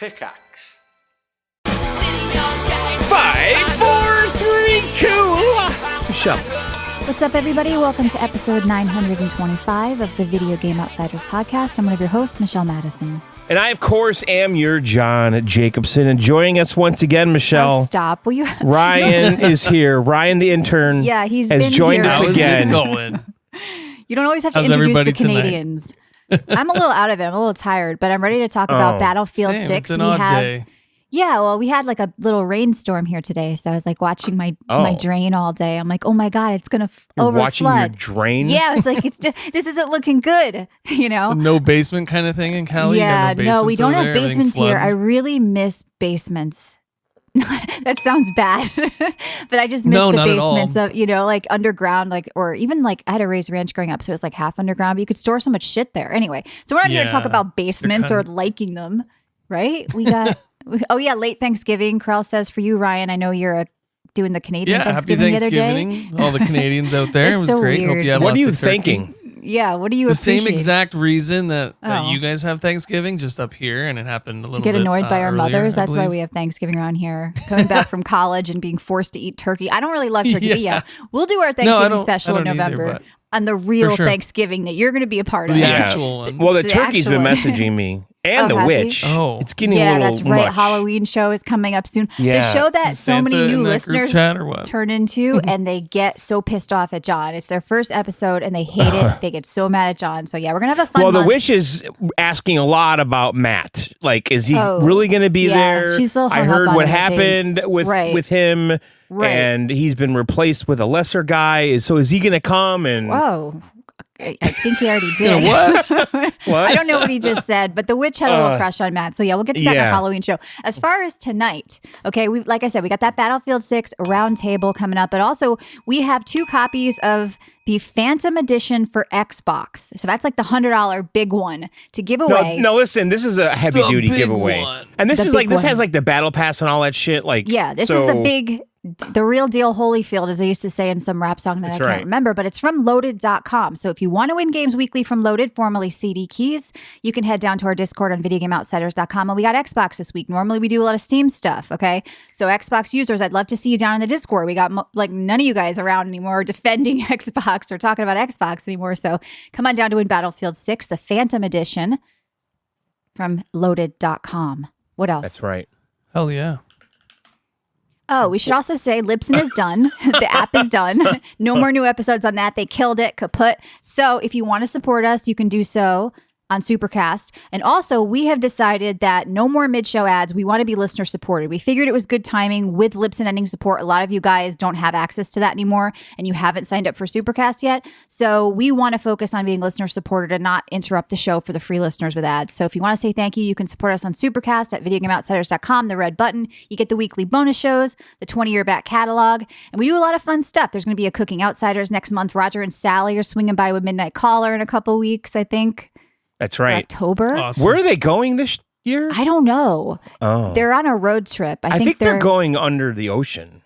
Pickaxe. 5, 4, 3, 2. Michelle. What's up, everybody? Welcome to episode 925 of the Video Game Outsiders podcast. I'm one of your hosts, Michelle Madison. And I, of course, am your John Jacobson. And joining us once again, Michelle. Oh, stop. Will you? Ryan is here. Ryan, the intern, Yeah, he's has been joined here. us How's again. it going? You don't always have to How's introduce the everybody tonight? Canadians. I'm a little out of it. I'm a little tired, but I'm ready to talk about Battlefield Same. 6. It's an odd day. Yeah, well, we had like a little rainstorm here today, so I was like watching my drain all day. I'm like, oh my god, it's gonna You're overflood. watching your drain? Yeah, it's like this isn't looking good. You know, No basement kind of thing in Cali? yeah, You got no we basements don't over have there? Everything basements here. I floods? really miss basements. That sounds bad, but I just miss No, the not at all. basements of, you know, like underground, like, or even like I had a raised ranch growing up, so it was like half underground, but you could store so much shit there. Anyway, so we're not here to talk Yeah. about basements or kind liking them, right? We got, oh yeah, late Thanksgiving. Carl says for you, Ryan, I know you're doing the Canadian Yeah, happy Thanksgiving the other day. Thanksgiving. All the Canadians out there. It It's was so great. weird. Hope you had What are lots you of turkey. thinking? Yeah, what do you The appreciate? same exact reason that Oh. you guys have Thanksgiving, just up here, and it happened a little To get bit annoyed by our earlier, mothers. I That's why believe. we have Thanksgiving around here. Coming back from college and being forced to eat turkey. I don't really love turkey, but yeah, we'll do our Thanksgiving special in I don't either, November but on the real sure. Thanksgiving that you're going to be a part of. The Yeah. actual one. Well, the The turkey's been actual- messaging me. And Oh, the has he? witch. Oh. It's getting a Yeah, little that's right. much. Halloween show is coming up soon. Yeah. The show that Is so many Santa new in that group listeners chat or what? turn into, and they get so pissed off at John. It's their first episode, and they hate it. They get so mad at John. So yeah, we're gonna have a fun. Well, the month. witch is asking a lot about Matt. Like, is he Oh, really going to be yeah. there? She's still I hung up heard on what him, I think. happened with him, Right. and he's been replaced with a lesser guy. So is he going to come? And Whoa. I think he already did. what? I don't know what he just said, but the witch had a little crush on Matt. So yeah, we'll get to that in Yeah. our Halloween show. As far as tonight, okay, we like I said, we got that Battlefield 6 round table coming up, but also we have 2 copies of the Phantom Edition for Xbox. So that's like the $100 big one to give away. No, listen. This is a heavy duty big giveaway, one. and this The is big like this one. has like the battle pass and all that shit. Like, Yeah, this is the real deal Holyfield, as they used to say in some rap song that That's I can't right. remember, but it's from loaded.com. So if you want to win games weekly from Loaded, formerly CD Keys, you can head down to our Discord on videogameoutsiders.com. And we got Xbox this week. Normally we do a lot of Steam stuff, okay? So Xbox users, I'd love to see you down in the Discord. We got like none of you guys around anymore defending Xbox or talking about Xbox anymore. So come on down to win Battlefield 6, the Phantom Edition from loaded.com. What else? that's right. Hell yeah. Oh, we should also say Libsyn is done. The app is done. No more new episodes on that. They killed it, kaput. So if you want to support us, you can do so on Supercast. And also, we have decided that no more mid-show ads. We want to be listener supported. We figured it was good timing with Libsyn ending support. A lot of you guys don't have access to that anymore, and you haven't signed up for Supercast yet. So we want to focus on being listener supported and not interrupt the show for the free listeners with ads. So if you want to say thank you, you can support us on Supercast at videogameoutsiders.com, the red button. You get the weekly bonus shows, the 20-year back catalog, and we do a lot of fun stuff. There's going to be a Cooking Outsiders next month. Roger and Sally are swinging by with Midnight Caller in a couple weeks, I think. That's For right. October. Awesome. Where are they going this year? I don't know. Oh, They're on a road trip. I I think they're going under the ocean.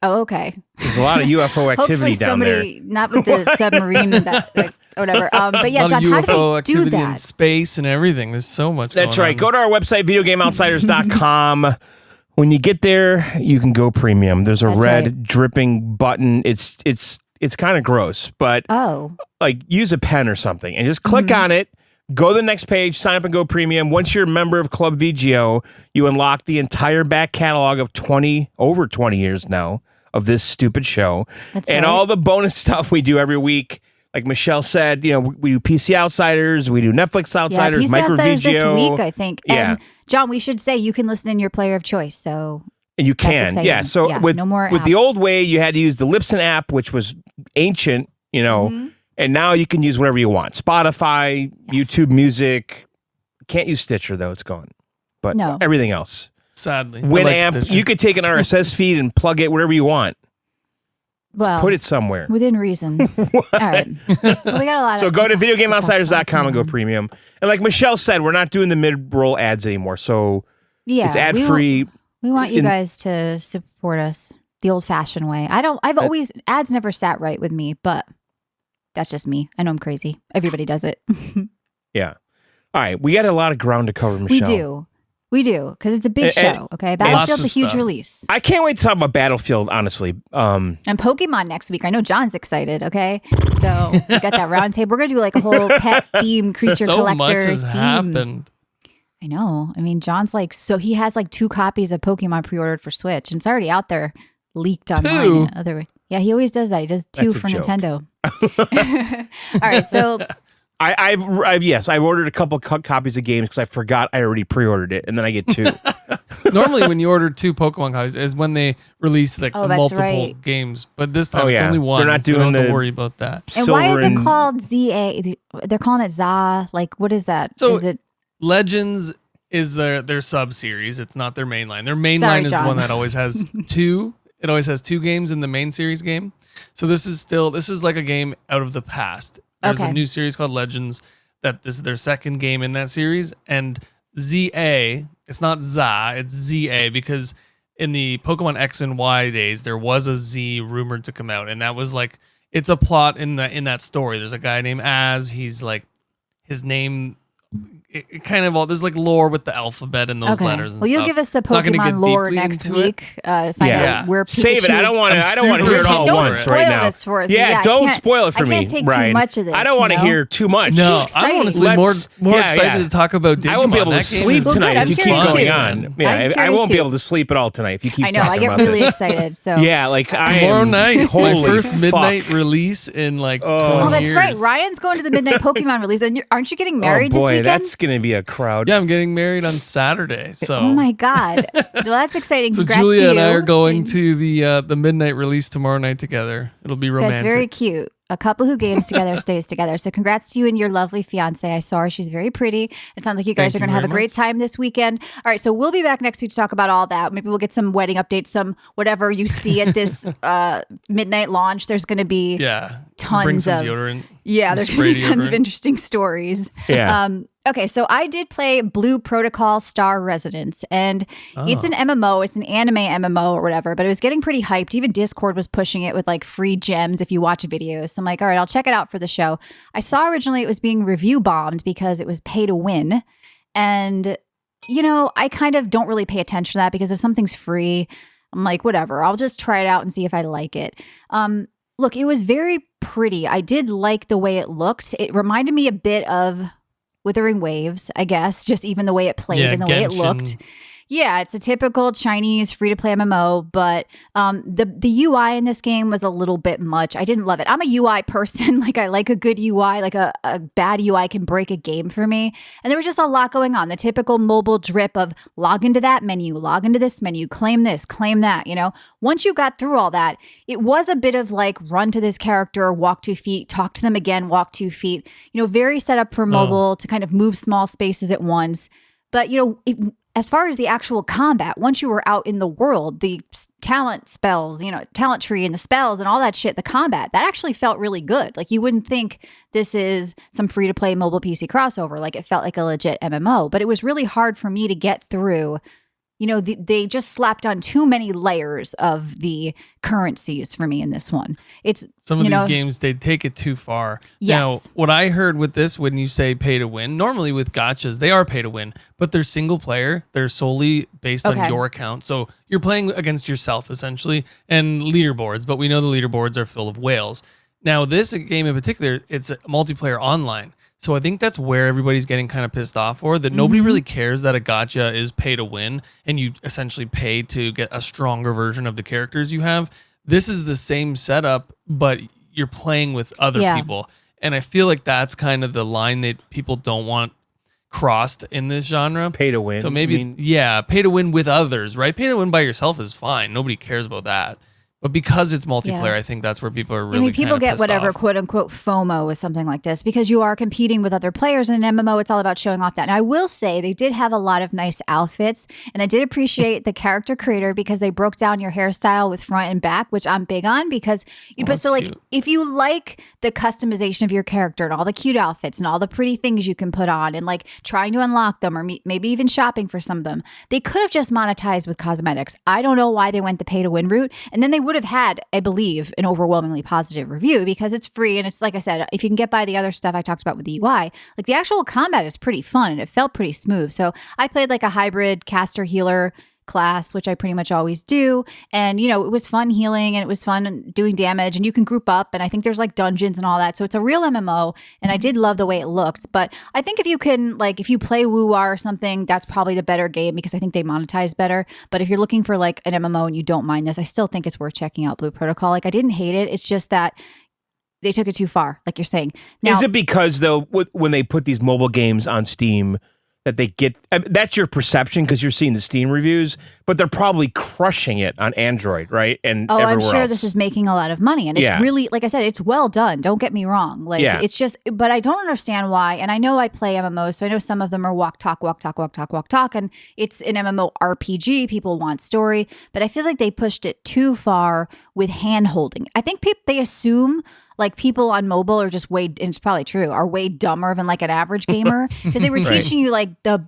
Oh, okay. There's a lot of UFO activity Hopefully down there. somebody, not with the submarine, that like, whatever. But A yeah, lot John, of how UFO do they do activity in that? space and everything. There's so much That's going right. on. Go to our website, videogameoutsiders.com. When you get there, you can go premium. There's a That's red right. dripping button. It's kind of gross, but Oh, like use a pen or something and just click on it. Go to the next page, sign up and go premium. Once you're a member of Club VGO, you unlock the entire back catalog of over 20 years now of this stupid show. That's and right. all the bonus stuff we do every week. Like Michelle said, you know, we do PC Outsiders, we do Netflix Outsiders, yeah, PC Micro Outsiders this VGO. week, I think. Yeah. And John, we should say you can listen in your player of choice. So And you That's can, exciting. yeah. So Yeah, with no more with app. the old way, you had to use the Libsyn app, which was ancient, you know, Mm-hmm. and now you can use whatever you want. Spotify, Yes. YouTube Music. Can't use Stitcher though; it's gone. But No. everything else, Sadly. I Winamp, like Stitcher. you could take an RSS feed and plug it wherever you want. well, Put it somewhere. within reason. All right. Well, we got a lot. So of go to talk about. videogameoutsiders.com and go premium. And like Michelle said, we're not doing the mid-roll ads anymore. So Yeah, it's ad-free. We want you in- guys to support us the old-fashioned way. I've always ads never sat right with me, but that's just me. I know I'm crazy. Everybody does it. Yeah. All right. We got a lot of ground to cover, Michelle. We do. We do, because it's a big show, okay? lots Battlefield's of a huge stuff. release. I can't wait to talk about Battlefield, honestly. And Pokemon next week. I know John's excited, okay? So we got that round table. We're going to do like a whole pet theme, creature So collector much has theme. happened. I know. I mean, John's like, so he has like 2 copies of Pokemon pre-ordered for Switch, and it's already out there, leaked online. 2? Yeah, he always does that. He does 2 That's a for joke. Nintendo. All right, so I've ordered a couple copies of games because I forgot I already pre-ordered it, and then I get 2. Normally, when you order 2 Pokemon copies, is when they release like Oh, the that's multiple right. games. But this time Oh, it's yeah. only one. They're not so you doing don't have to the- worry about that. and why is Silver it called ZA? They're calling it ZA. Like, what is that? So- Is it? Legends is their sub series. It's not their main line. Their main Sorry, line is the John. one that always has 2. It always has 2 games in the main series game. So this is like a game out of the past. There's Okay. a new series called Legends that this is their second game in that series. And ZA, it's not ZA, it's ZA because in the Pokemon X and Y days, there was a Z rumored to come out. And that was like, it's a plot in that story. There's a guy named Az. He's like, his name, it kind of all, there's like lore with the alphabet and those Okay. letters and Well, you'll stuff. give us the Not gonna get Pokemon lore deeply next into it. week. Find Yeah. out where Pikachu. Save it. I don't want to. I'm I don't want to super hear it all at excited. once Don't right spoil now. this for us. Yeah, Yeah, I don't can't- spoil it for I me, can't take too Ryan. much of this, I don't want to you know? hear too much. No, exciting. I'm honestly Let's- more yeah, excited yeah. to talk about Digimon. I won't be able to That game sleep is tonight Well, if you good. keep I'm going curious on. too. Yeah, I'm I curious won't be too. able to sleep at all tonight if you keep I know. I talking get about really this. excited. So Yeah, like tomorrow night, Holy my first fuck. midnight release in like 20 Oh, that's years. right. Ryan's going to the midnight Pokemon release. And aren't you getting married oh this boy, weekend? that's gonna be a crowd. Yeah, I'm getting married on Saturday. So Oh my God. Well, that's exciting. So Congrats Julia to and I you. are going to the midnight release tomorrow night together. It'll be That's romantic. very cute. A couple who games together stays together. So congrats to you and your lovely fiance. I saw her. She's very pretty. It sounds like you guys Thank are going you to have a very great time this weekend. All right. So we'll be back next week to talk about all that. Maybe we'll get some wedding updates, some whatever you see at this midnight launch. There's going to be Yeah. tons Bring some of- deodorant. Yeah, some there's going to be spray tons of deodorant. interesting stories. Yeah. Okay, so I did play Blue Protocol Star Residence, and it's an MMO. It's an anime MMO or whatever, but it was getting pretty hyped. Even Discord was pushing it with like free gems if you watch a video. So I'm like, all right, I'll check it out for the show. I saw originally it was being review bombed because it was pay to win. And, you know, I kind of don't really pay attention to that because if something's free, I'm like, whatever, I'll just try it out and see if I like it. Look, it was very pretty. I did like the way it looked. It reminded me a bit of Withering Waves, I guess, just even the way it played and the way it Genshin. looked. Yeah, it's a typical Chinese free-to-play MMO, but the UI in this game was a little bit much. I didn't love it. I'm a UI person. Like, I like a good UI. Like, a bad UI can break a game for me. And there was just a lot going on. The typical mobile drip of log into that menu, log into this menu, claim this, claim that, you know? Once you got through all that, it was a bit of like, run to this character, walk 2 feet, talk to them again, walk 2 feet. You know, very set up for mobile to kind of move small spaces at once. But, you know, as far as the actual combat, once you were out in the world, the talent spells, you know, talent tree and the spells and all that shit, the combat, that actually felt really good. Like, you wouldn't think this is some free to play mobile PC crossover. Like, it felt like a legit MMO, but it was really hard for me to get through. You know, they just slapped on too many layers of the currencies for me in this one. It's Some of you these know, games, they take it too far. Yes. Now, what I heard with this, when you say pay to win, normally with gachas, they are pay to win, but they're single player. They're solely based on Okay. your account. So you're playing against yourself, essentially, and leaderboards, but we know the leaderboards are full of whales. Now, this game in particular, it's a multiplayer online. So I think that's where everybody's getting kind of pissed off for, that nobody really cares that a gacha is pay to win and you essentially pay to get a stronger version of the characters you have. This is the same setup, but you're playing with other Yeah. people. And I feel like that's kind of the line that people don't want crossed in this genre. Pay to win. So maybe, I mean, pay to win with others, right? Pay to win by yourself is fine. Nobody cares about that. But because it's multiplayer, Yeah. I think that's where people are really I mean, people kinda get pissed whatever off. quote unquote FOMO with something like this because you are competing with other players in an MMO. It's all about showing off that. Now, I will say they did have a lot of nice outfits, and I did appreciate the character creator because they broke down your hairstyle with front and back, which I'm big on because you. Oh, But so, like, cute. if you like the customization of your character and all the cute outfits and all the pretty things you can put on, and like trying to unlock them or maybe even shopping for some of them, they could have just monetized with cosmetics. I don't know why they went the pay to win route, and then they would would have had, I believe, an overwhelmingly positive review because it's free and it's like I said, if you can get by the other stuff I talked about with the UI, like the actual combat is pretty fun and it felt pretty smooth. So I played like a hybrid caster healer class, which I pretty much always do. And, you know, it was fun healing and it was fun doing damage and you can group up. And I think there's like dungeons and all that. So it's a real MMO. And I did love the way it looked. But I think if you can, like, if you play WoWar or something, that's probably the better game because I think they monetize better. But if you're looking for like an MMO and you don't mind this, I still think it's worth checking out Blue Protocol. Like, I didn't hate it. It's just that they took it too far, like you're saying. Now, is it because, though, when they put these mobile games on Steam, that they get, I mean, that's your perception because you're seeing the Steam reviews, but they're probably crushing it on Android, right? And I'm sure else. this is making a lot of money. And it's really, like I said, it's well done. Don't get me wrong. Like, it's just, but I don't understand why. And I know I play MMOs, so I know some of them are walk, talk, walk, talk, walk, talk, walk, talk. And it's an MMO RPG. People want story. But I feel like they pushed it too far with hand holding. I think they assume like people on mobile are just way, and it's probably true, are way dumber than like an average gamer because they were teaching you like the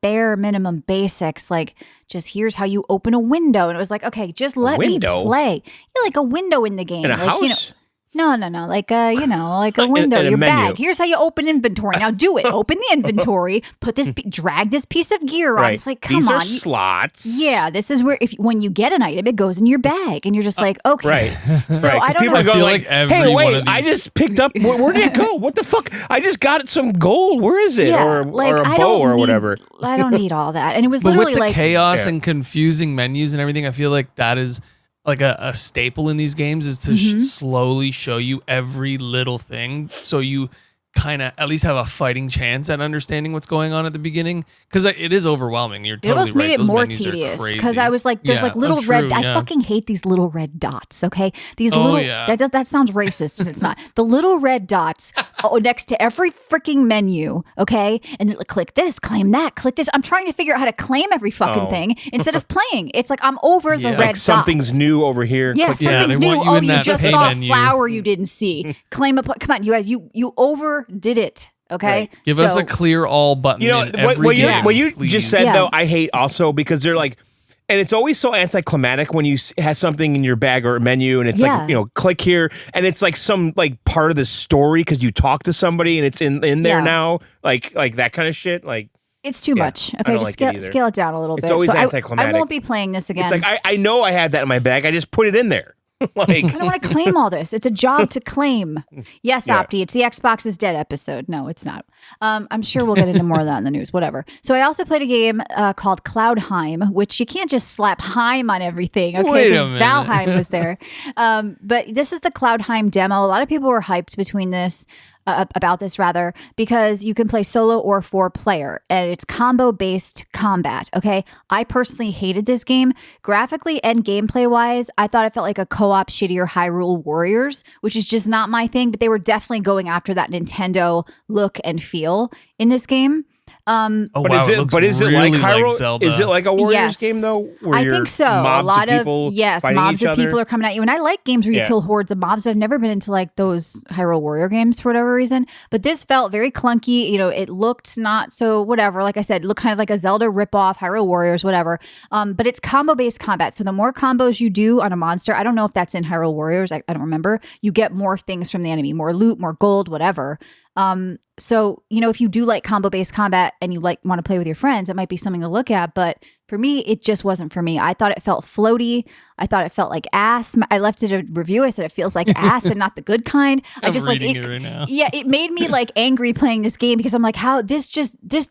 bare minimum basics, like just here's how you open a window. And it was like, okay, just let me play. You're like a window in the game. In a like, house? You know, no, like like a window, in a your menu. bag. Here's how you open inventory. Now do it. Open the inventory. Put this, drag this piece of gear on. Right. It's like, come These on. are slots. Yeah, this is where when you get an item, it goes in your bag, and you're just like, okay. Right. So right. I don't people know. are going feel like, like every hey, one wait, of these- I just picked up, where did it go? What the fuck? I just got some gold. Where is it? Yeah, or like, a I bow don't or need- whatever. I don't need all that. And it was But literally with the like chaos Yeah. and confusing menus and everything, I feel like that is like a staple in these games is to slowly show you every little thing so you kind of at least have a fighting chance at understanding what's going on at the beginning because it is overwhelming. You're it totally almost right. made it Those more menus are tedious because crazy. I was like, there's Yeah, like little true, red. I yeah. fucking hate these little red dots. Okay, these Oh, little yeah. that sounds racist and it's not. The little red dots next to every freaking menu. Okay, and then, like, click this, claim that, click this. I'm trying to figure out how to claim every fucking thing instead of playing. It's like I'm over the Yeah. red Like dots. something's new over here. Yeah, Click Yeah, something's they new. want you Oh, in you that just pay saw menu. a flower you didn't see. Claim a come on, you guys. You overdid it. Okay, Right. Give us So- a clear all button. You know, in every what game, you please. just said, Yeah. though, I hate also because they're like, and it's always so anticlimactic when you have something in your bag or a menu and it's Yeah. like, you know, click here and it's like some like part of the story because you talk to somebody and it's in there Yeah. now, like that kind of shit. Like, It's too Yeah, much. I Okay, don't just like it either. scale it down a little It's bit. always I anticlimactic. won't be playing this again. it's like, I know I have that in my bag. I just put it in there. Like, I don't want to claim all this. It's a job to claim. Yes, Yeah. Opti, it's the Xbox is Dead episode. No, it's not. I'm sure we'll get into more of that in the news, whatever. So I also played a game called Cloudheim, which you can't just slap Heim on everything, okay? Wait a Because minute. Valheim was there. But this is the Cloudheim demo. A lot of people were hyped between this. About this rather because you can play solo or 4-player and it's combo based combat. Okay, I personally hated this game graphically and gameplay wise. I thought it felt like a co-op shittier Hyrule Warriors, which is just not my thing. But they were definitely going after that Nintendo look and feel in this game. Oh, but wow, is it? looks But is it really like Hyrule? Zelda. Is it like a Warriors Yes. game though? Where I you're think so. Mobs A lot of people fighting mobs each of people other? are coming at you, and I like games where you Yeah. kill hordes of mobs. But I've never been into like those Hyrule Warrior games for whatever reason. But this felt very clunky. You know, it looked not so whatever. Like I said, it looked kind of like a Zelda ripoff, Hyrule Warriors, whatever. But it's combo based combat. So the more combos you do on a monster, I don't know if that's in Hyrule Warriors. I don't remember. You get more things from the enemy, more loot, more gold, whatever. So, you know, if you do like combo based combat and you like want to play with your friends, it might be something to look at. But for me, it just wasn't for me. I thought it felt floaty. I thought it felt like ass. I left it a review. I said it feels like ass and not the good kind. I I'm just like reading it right now. Yeah, it made me like angry playing this game because I'm like, how this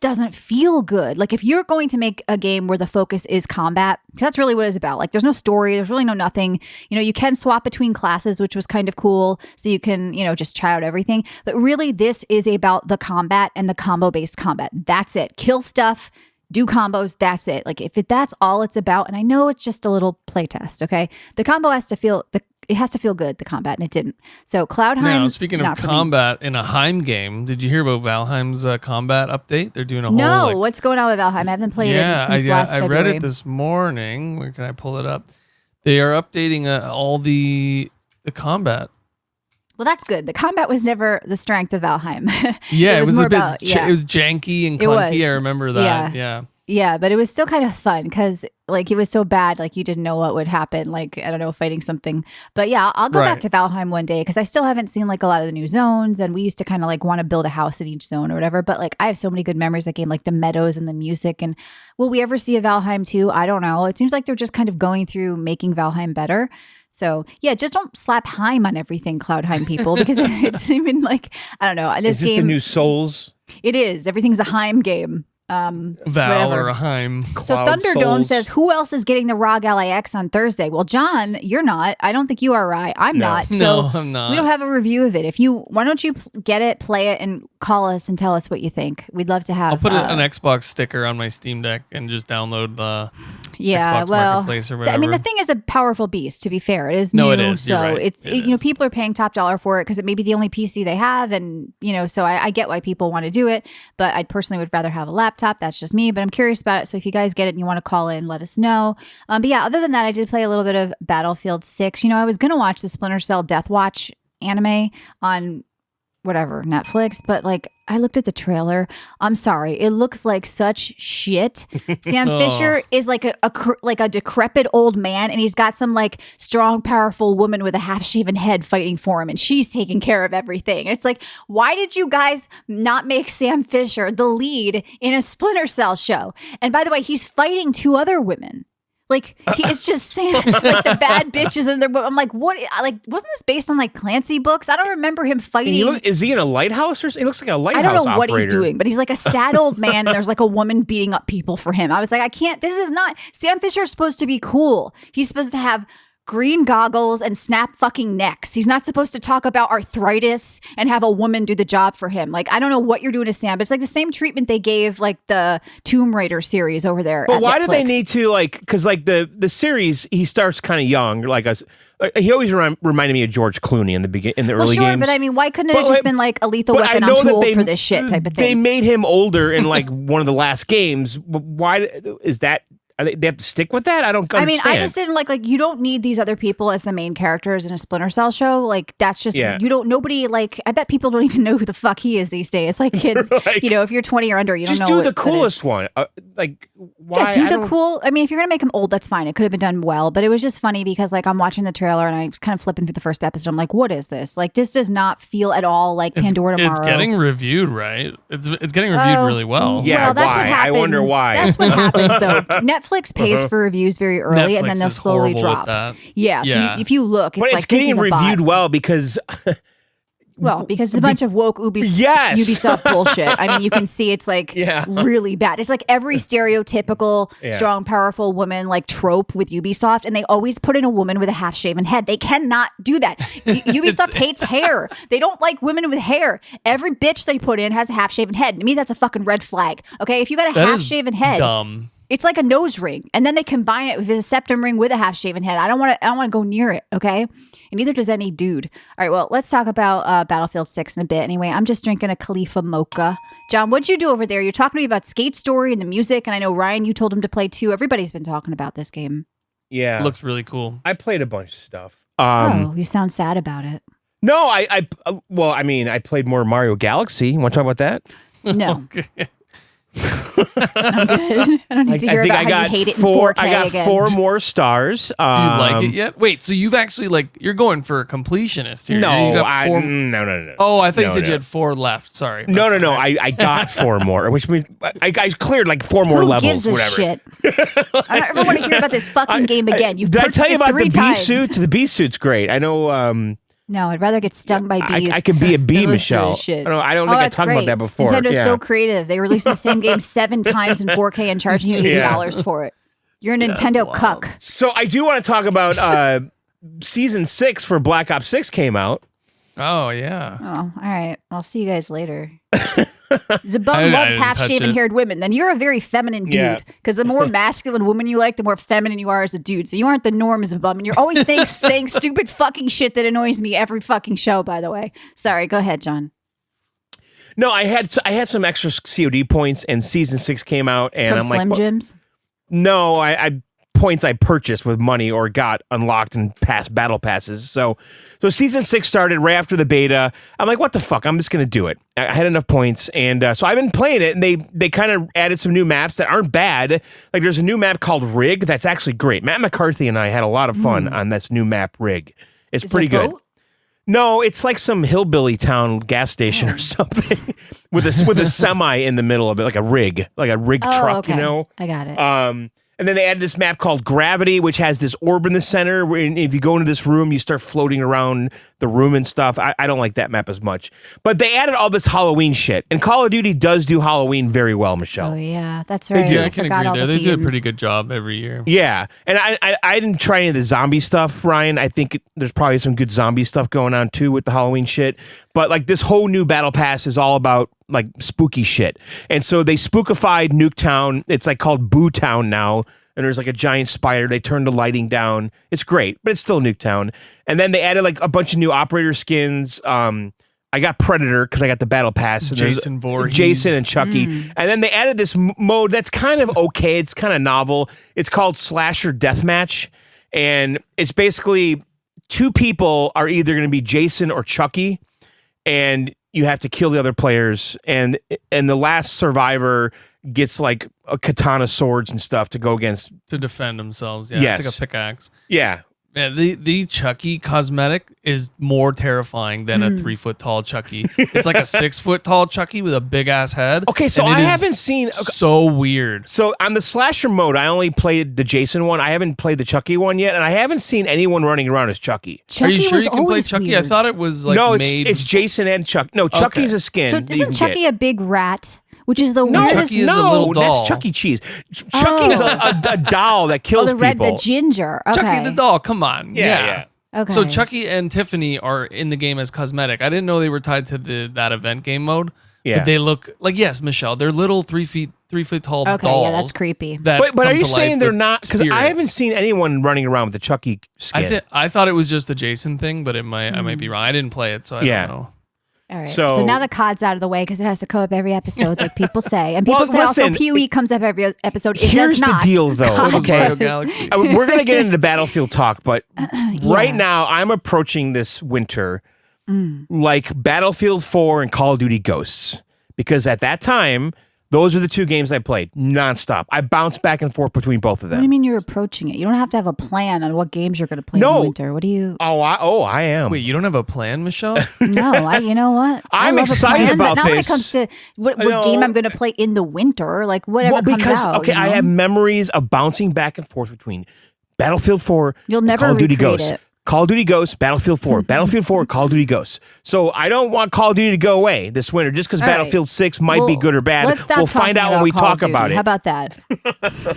doesn't feel good. Like if you're going to make a game where the focus is combat, 'cause that's really what it's about. Like there's no story, there's really no nothing. You know, you can swap between classes, which was kind of cool. So you can, you know, just try out everything. But really this is about the combat and the combo based combat. That's it. Kill stuff. Do combos, that's it. Like if that's all it's about, and I know it's just a little playtest, okay? The combo has to feel good, the combat, and it didn't. So Cloudheim. Now, speaking of not for me. combat in a Heim game, did you hear about Valheim's combat update? They're doing a whole No, like, what's going on with Valheim? I haven't played yeah, it since last I February. read it this morning. Where can I pull it up? They are updating all the combat. Well, that's good. The combat was never the strength of Valheim. Yeah, it was more a bit. about- yeah. It was janky and It was. clunky. I remember that. Yeah. Yeah, but it was still kind of fun because like it was so bad, like you didn't know what would happen. Like I don't know, fighting something. But yeah, I'll go back to Valheim one day because I still haven't seen like a lot of the new zones, and we used to kind of like want to build a house in each zone or whatever. But like I have so many good memories of that game, like the meadows and the music. And will we ever see a Valheim 2? I don't know. It seems like they're just kind of going through making Valheim better. So yeah, just don't slap Heim on everything, Cloudheim people, because it's even like I don't know. This Is this game, the new Souls? it is. Everything's a Heim game. Val whatever. or a Heim. So Cloud Thunderdome Souls. says, who else is getting the ROG LAX on Thursday? Well, John, you're not. I don't think you are, right. I'm No. not. So No, I'm not. we don't have a review of it. Why don't you get it, play it, and call us and tell us what you think? We'd love to have. I'll put an Xbox sticker on my Steam Deck and just download the yeah, Xbox well, Marketplace or whatever. I mean, the thing is a powerful beast. To be fair, it is No, new, it is. so You're right. it's It you know is. people are paying top dollar for it because it may be the only PC they have, and you know, so I get why people want to do it. But I personally would rather have a laptop. That's just me. But I'm curious about it. So if you guys get it and you want to call in, let us know. But yeah, other than that, I did play a little bit of Battlefield 6. You know, I was gonna watch the Splinter Cell Death Watch anime on whatever Netflix, but like I looked at the trailer. I'm sorry, it looks like such shit. Sam Fisher is like a decrepit old man, and he's got some like strong, powerful woman with a half-shaven head fighting for him, and she's taking care of everything. And it's like, why did you guys not make Sam Fisher the lead in a Splinter Cell show? And by the way, he's fighting two other women. Like it's just Sam, like the bad bitches in there. I'm like, what? Like, wasn't this based on like Clancy books? I don't remember him fighting. Is he in a lighthouse or something? He looks like a lighthouse I don't know operator. what he's doing, but he's like a sad old man, and there's like a woman beating up people for him. I was like, I can't. This is not. Sam Fisher's supposed to be cool. He's supposed to have green goggles and snap fucking necks. He's not supposed to talk about arthritis and have a woman do the job for him. Like, I don't know what you're doing to Sam, but it's like the same treatment they gave like the Tomb Raider series over there. But at why do they Netflix. need to like? Because like the series, he starts kind of young. Like us, he always reminded me of George Clooney in the early sure, games. but I mean, why couldn't it have But, just like, been like a lethal But weapon? I know I'm too that old they, for this shit type of They thing. made him older in like one of the last games. Why is that? They have to stick with that? I don't understand. I mean, I just didn't like you don't need these other people as the main characters in a Splinter Cell show. Like that's just nobody like I bet people don't even know who the fuck he is these days. Like kids, Like, you know, if you're 20 or under, you don't just know. do the coolest one. Like why? Yeah, do the cool. I mean, if you're gonna make him old, that's fine. It could have been done well, but it was just funny because like I'm watching the trailer and I was kind of flipping through the first episode. I'm like, what is this? Like this does not feel at all like Pandora Tomorrow. It's getting reviewed, right? It's getting reviewed really well. Yeah, well, that's why? what happens. I wonder why. That's what happens though. Netflix pays for reviews very early, and then Netflix they'll is slowly horrible drop. with that. Yeah, so Yeah. if you look, it's But like it's getting this is a reviewed bot. well because Well, because it's a bunch of woke Yes. Ubisoft bullshit. I mean, you can see it's like really bad. It's like every stereotypical strong, powerful woman like trope with Ubisoft, and they always put in a woman with a half-shaven head. They cannot do that. Ubisoft hates hair. They don't like women with hair. Every bitch they put in has a half-shaven head. To me, that's a fucking red flag. Okay, if you got a That is half-shaven head, dumb. it's like a nose ring, and then they combine it with a septum ring with a half-shaven head. I don't want to go near it. Okay, and neither does any dude. All right, well, let's talk about Battlefield 6 in a bit. Anyway, I'm just drinking a Khalifa mocha. John, what'd you do over there? You're talking to me about Skate Story and the music, and I know Ryan, you told him to play too. Everybody's been talking about this game. yeah, It looks really cool. I played a bunch of stuff. Oh, you sound sad about it. No, well, I mean, I played more Mario Galaxy. You want to talk about that? No, Okay. I'm good. I don't need to hear I think about I how got you hate it in four. 4K I got again. 4 more stars. Do you like it yet? Wait, so you've actually you're going for a completionist here. No, You got four- no. Oh, I thought you No, said no. you had 4 left. Sorry. No. That's fine. I got 4 more, which means I cleared like 4 more Who levels. gives a whatever. shit? I don't ever want to hear about this fucking game again. You've Did I purchased tell you it about 3 the bee times. suit? The bee suit's great. I know. No, I'd rather get stung by bees. I could be a bee, than listen to Michelle. this shit. I don't think I that's talked about great. that before. Nintendo's Yeah. so creative. They released the same game 7 times in 4K and charging you $80 for it. You're a Nintendo cuck. So I do want to talk about season 6 for Black Ops 6 came out. Oh, yeah. Oh, all right. I'll see you guys later. Zabone I loves didn't touch half-shaven haired women. Then you're a very feminine Yeah. dude. Because the more masculine woman you like, the more feminine you are as a dude. So you aren't the norm as a bum. And you're always saying stupid fucking shit that annoys me every fucking show, by the way. Sorry. Go ahead, John. No, I had some extra COD points, and season 6 came out, and From I'm Slim like, Jims? no, I points I purchased with money or got unlocked in past battle passes. So season 6 started right after the beta. I'm like, what the fuck? I'm just gonna do it. I had enough points, and so I've been playing it. And they kind of added some new maps that aren't bad. Like there's a new map called Rig that's actually great. Matt McCarthy and I had a lot of fun on this new map Rig. It's pretty good. Boat? No, it's like some hillbilly town gas station or something with a semi in the middle of it, like a rig truck, okay. you know? I got it. And then they added this map called Gravity, which has this orb in the center. Where if you go into this room, you start floating around the room and stuff. I don't like that map as much. But they added all this Halloween shit. And Call of Duty does do Halloween very well, Michelle. Oh, yeah. That's right. Yeah, I can forgot agree all there. the They do a themes. pretty good job every year. Yeah, and I didn't try any of the zombie stuff, Ryan. I think there's probably some good zombie stuff going on too with the Halloween shit. But like this whole new battle pass is all about like spooky shit, and so they spookified Nuketown. It's like called Boo Town now, and there's like a giant spider. They turned the lighting down. It's great, but it's still Nuketown. And then they added like a bunch of new operator skins. I got Predator because I got the battle pass. And Jason Voorhees. Jason and Chucky. And then they added this mode that's kind of okay. It's kind of novel. It's called Slasher Deathmatch. And it's basically 2 people are either going to be Jason or Chucky. And you have to kill the other players. And the last survivor gets like a katana swords and stuff to go against. To defend themselves. Yeah, Yes. it's like a pickaxe. Yeah. Yeah, the Chucky cosmetic is more terrifying than a 3-foot tall Chucky. It's like a 6-foot tall Chucky with a big ass head. Okay, so and it I is haven't seen... so weird. So on the slasher mode, I only played the Jason one. I haven't played the Chucky one yet, and I haven't seen anyone running around as Chucky. Are you Chucky sure was you can play always Chucky? weird. I thought it was like No, made. it's Jason and Chuck. No, Chucky's a skin. So that you isn't can Chucky get. a big rat? Which is the No, weirdest. Chucky is a little doll. That's Chuck E. Cheese. Chucky's a doll that Oh, kills the red, people. the ginger. Okay. Chucky the doll. Come on. Yeah. Okay. So Chucky and Tiffany are in the game as cosmetic. I didn't know they were tied to that event game mode. Yeah. But they look like, yes, Michelle, they're little 3 foot tall Okay, dolls. yeah, that's creepy. That But come are you to life saying they're with not? Because I spirits. haven't seen anyone running around with the Chucky skin. I thought it was just a Jason thing, but I might be wrong. I didn't play it, so I Yeah. don't know. All right. So- So now the COD's out of the way because it has to come up every episode, like people say. And people Well, say also listen, PoE comes up every episode. It Here's does the not. deal, though. COD Okay. Mario does. Galaxy. We're going to get into Battlefield talk, but right now I'm approaching this winter like Battlefield 4 and Call of Duty Ghosts. Because at that time, those are the 2 games I played nonstop. I bounced back and forth between both of What do you them. mean you're approaching it? You don't have to have a plan on what games you're going to play in No. the winter. What do you? I am. Wait, you don't have a plan, Michelle? No, you know what? I I'm love a excited plan, about but not when it this. comes to what No. game I'm going to play in the winter, like whatever Well, comes because out. okay, you I know? have memories of bouncing back and forth between Battlefield 4 You'll and never Call of Duty recreate Ghosts. it. Call of Duty Ghosts, Battlefield 4, Battlefield 4, Call of Duty Ghosts. So I don't want Call of Duty to go away this winter just because All right. Battlefield 6 might be Well, good or bad. Let's stop We'll find talking out when we Call of talk Duty. about it. How about that?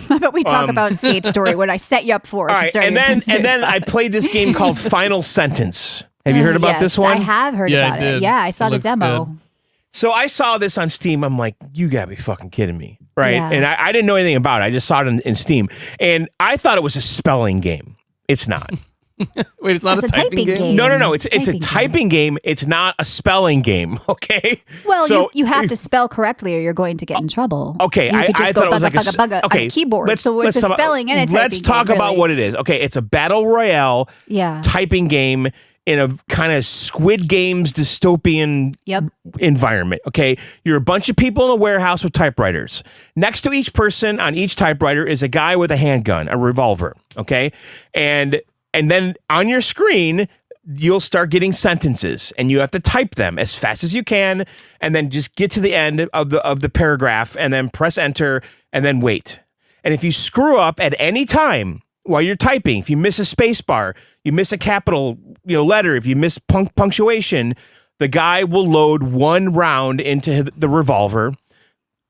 How about we talk about Skate Story when I set you up for it? All to right, start and your then conspiracy I spot. played this game called Final Sentence. Have you heard about Yes, this one? I have heard Yeah, I about it. did. Yeah, I saw It the looks demo. good. So I saw this on Steam. I'm like, you gotta be fucking kidding me, right? Yeah. And I didn't know anything about it. I just saw it in Steam, and I thought it was a spelling game. It's not. Wait, it's not It's a typing game? No. It's a Typing typing game. It's not a spelling game. Okay. Well, so, you have to spell correctly or you're going to get in trouble. Okay, You could just I go thought it was bugga, like bugga, bugga on a keyboard. So it's a talk about- spelling and a typing Let's talk game, about really. what it is. Okay, it's a battle royale Yeah. typing game in a kind of Squid Games dystopian Yep. environment. Okay, you're a bunch of people in a warehouse with typewriters. Next to each person on each typewriter is a guy with a handgun, a revolver. Okay, and then on your screen you'll start getting sentences, and you have to type them as fast as you can, and then just get to the end of the paragraph, and then press enter, and then wait. And if you screw up at any time while you're typing, if you miss a space bar, you miss a capital letter, if you miss punctuation, the guy will load 1 round into the revolver,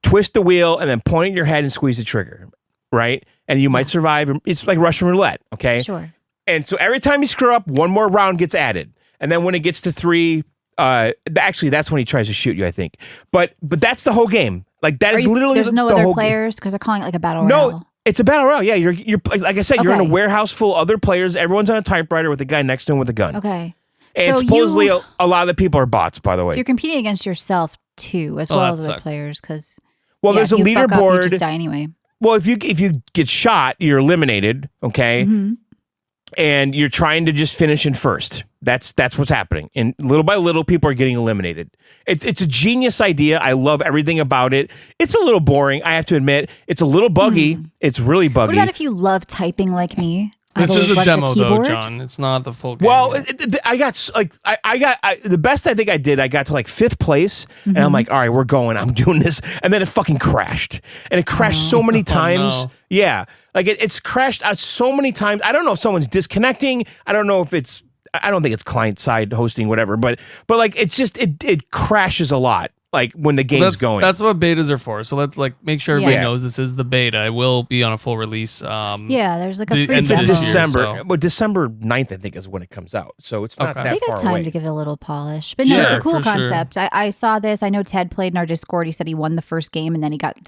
twist the wheel, and then point at your head and squeeze the trigger, right? And you might survive. It's like Russian roulette, okay? Sure. And so every time you screw up, 1 more round gets added. And then when it gets to 3, actually, that's when he tries to shoot you, I think. But that's the whole game. Like, that is literally There's no the other whole players because they're calling it like a battle game. royale. No, it's a battle royale. Yeah, you're like I said, you're in a Okay. warehouse full of other players. Everyone's on a typewriter with a guy next to him with a gun. Okay. And So supposedly you- a lot of the people are bots, by the way. So you're competing against yourself too, as Oh, well that as other sucks. players. Because Well, there's a you leaderboard. just die anyway. Well, if you get shot, you're eliminated, okay? And you're trying to just finish in first. That's what's happening. And little by little, people are getting eliminated. It's a genius idea. I love everything about it. It's a little boring, I have to admit. It's a little buggy. It's really buggy. What about if you love typing like me? This is a Like demo, the though, keyboard? John. It's not the full game. Well, I got the best I think I did. I got to like 5th place, and I'm like, all right, we're going. I'm doing this, and then it fucking crashed, and it crashed so many times. no. Yeah, like it's crashed out so many times. I don't know if someone's disconnecting. I don't know if it's. I don't think it's client side hosting, whatever. But like it's just it crashes a lot. Like when the game's going. That's what betas are for. So let's like make sure everybody Yeah. knows this is the beta. It will be on a full release. Yeah, there's like a free It's demo. in this year, December. so- Well, December 9th, I think, is when it comes out. So it's not Okay. that They far got time away. to give it a little polish. But no, it's a Sure, cool for sure. concept. I saw this. I know Ted played in our Discord. He said he won the first game and then he got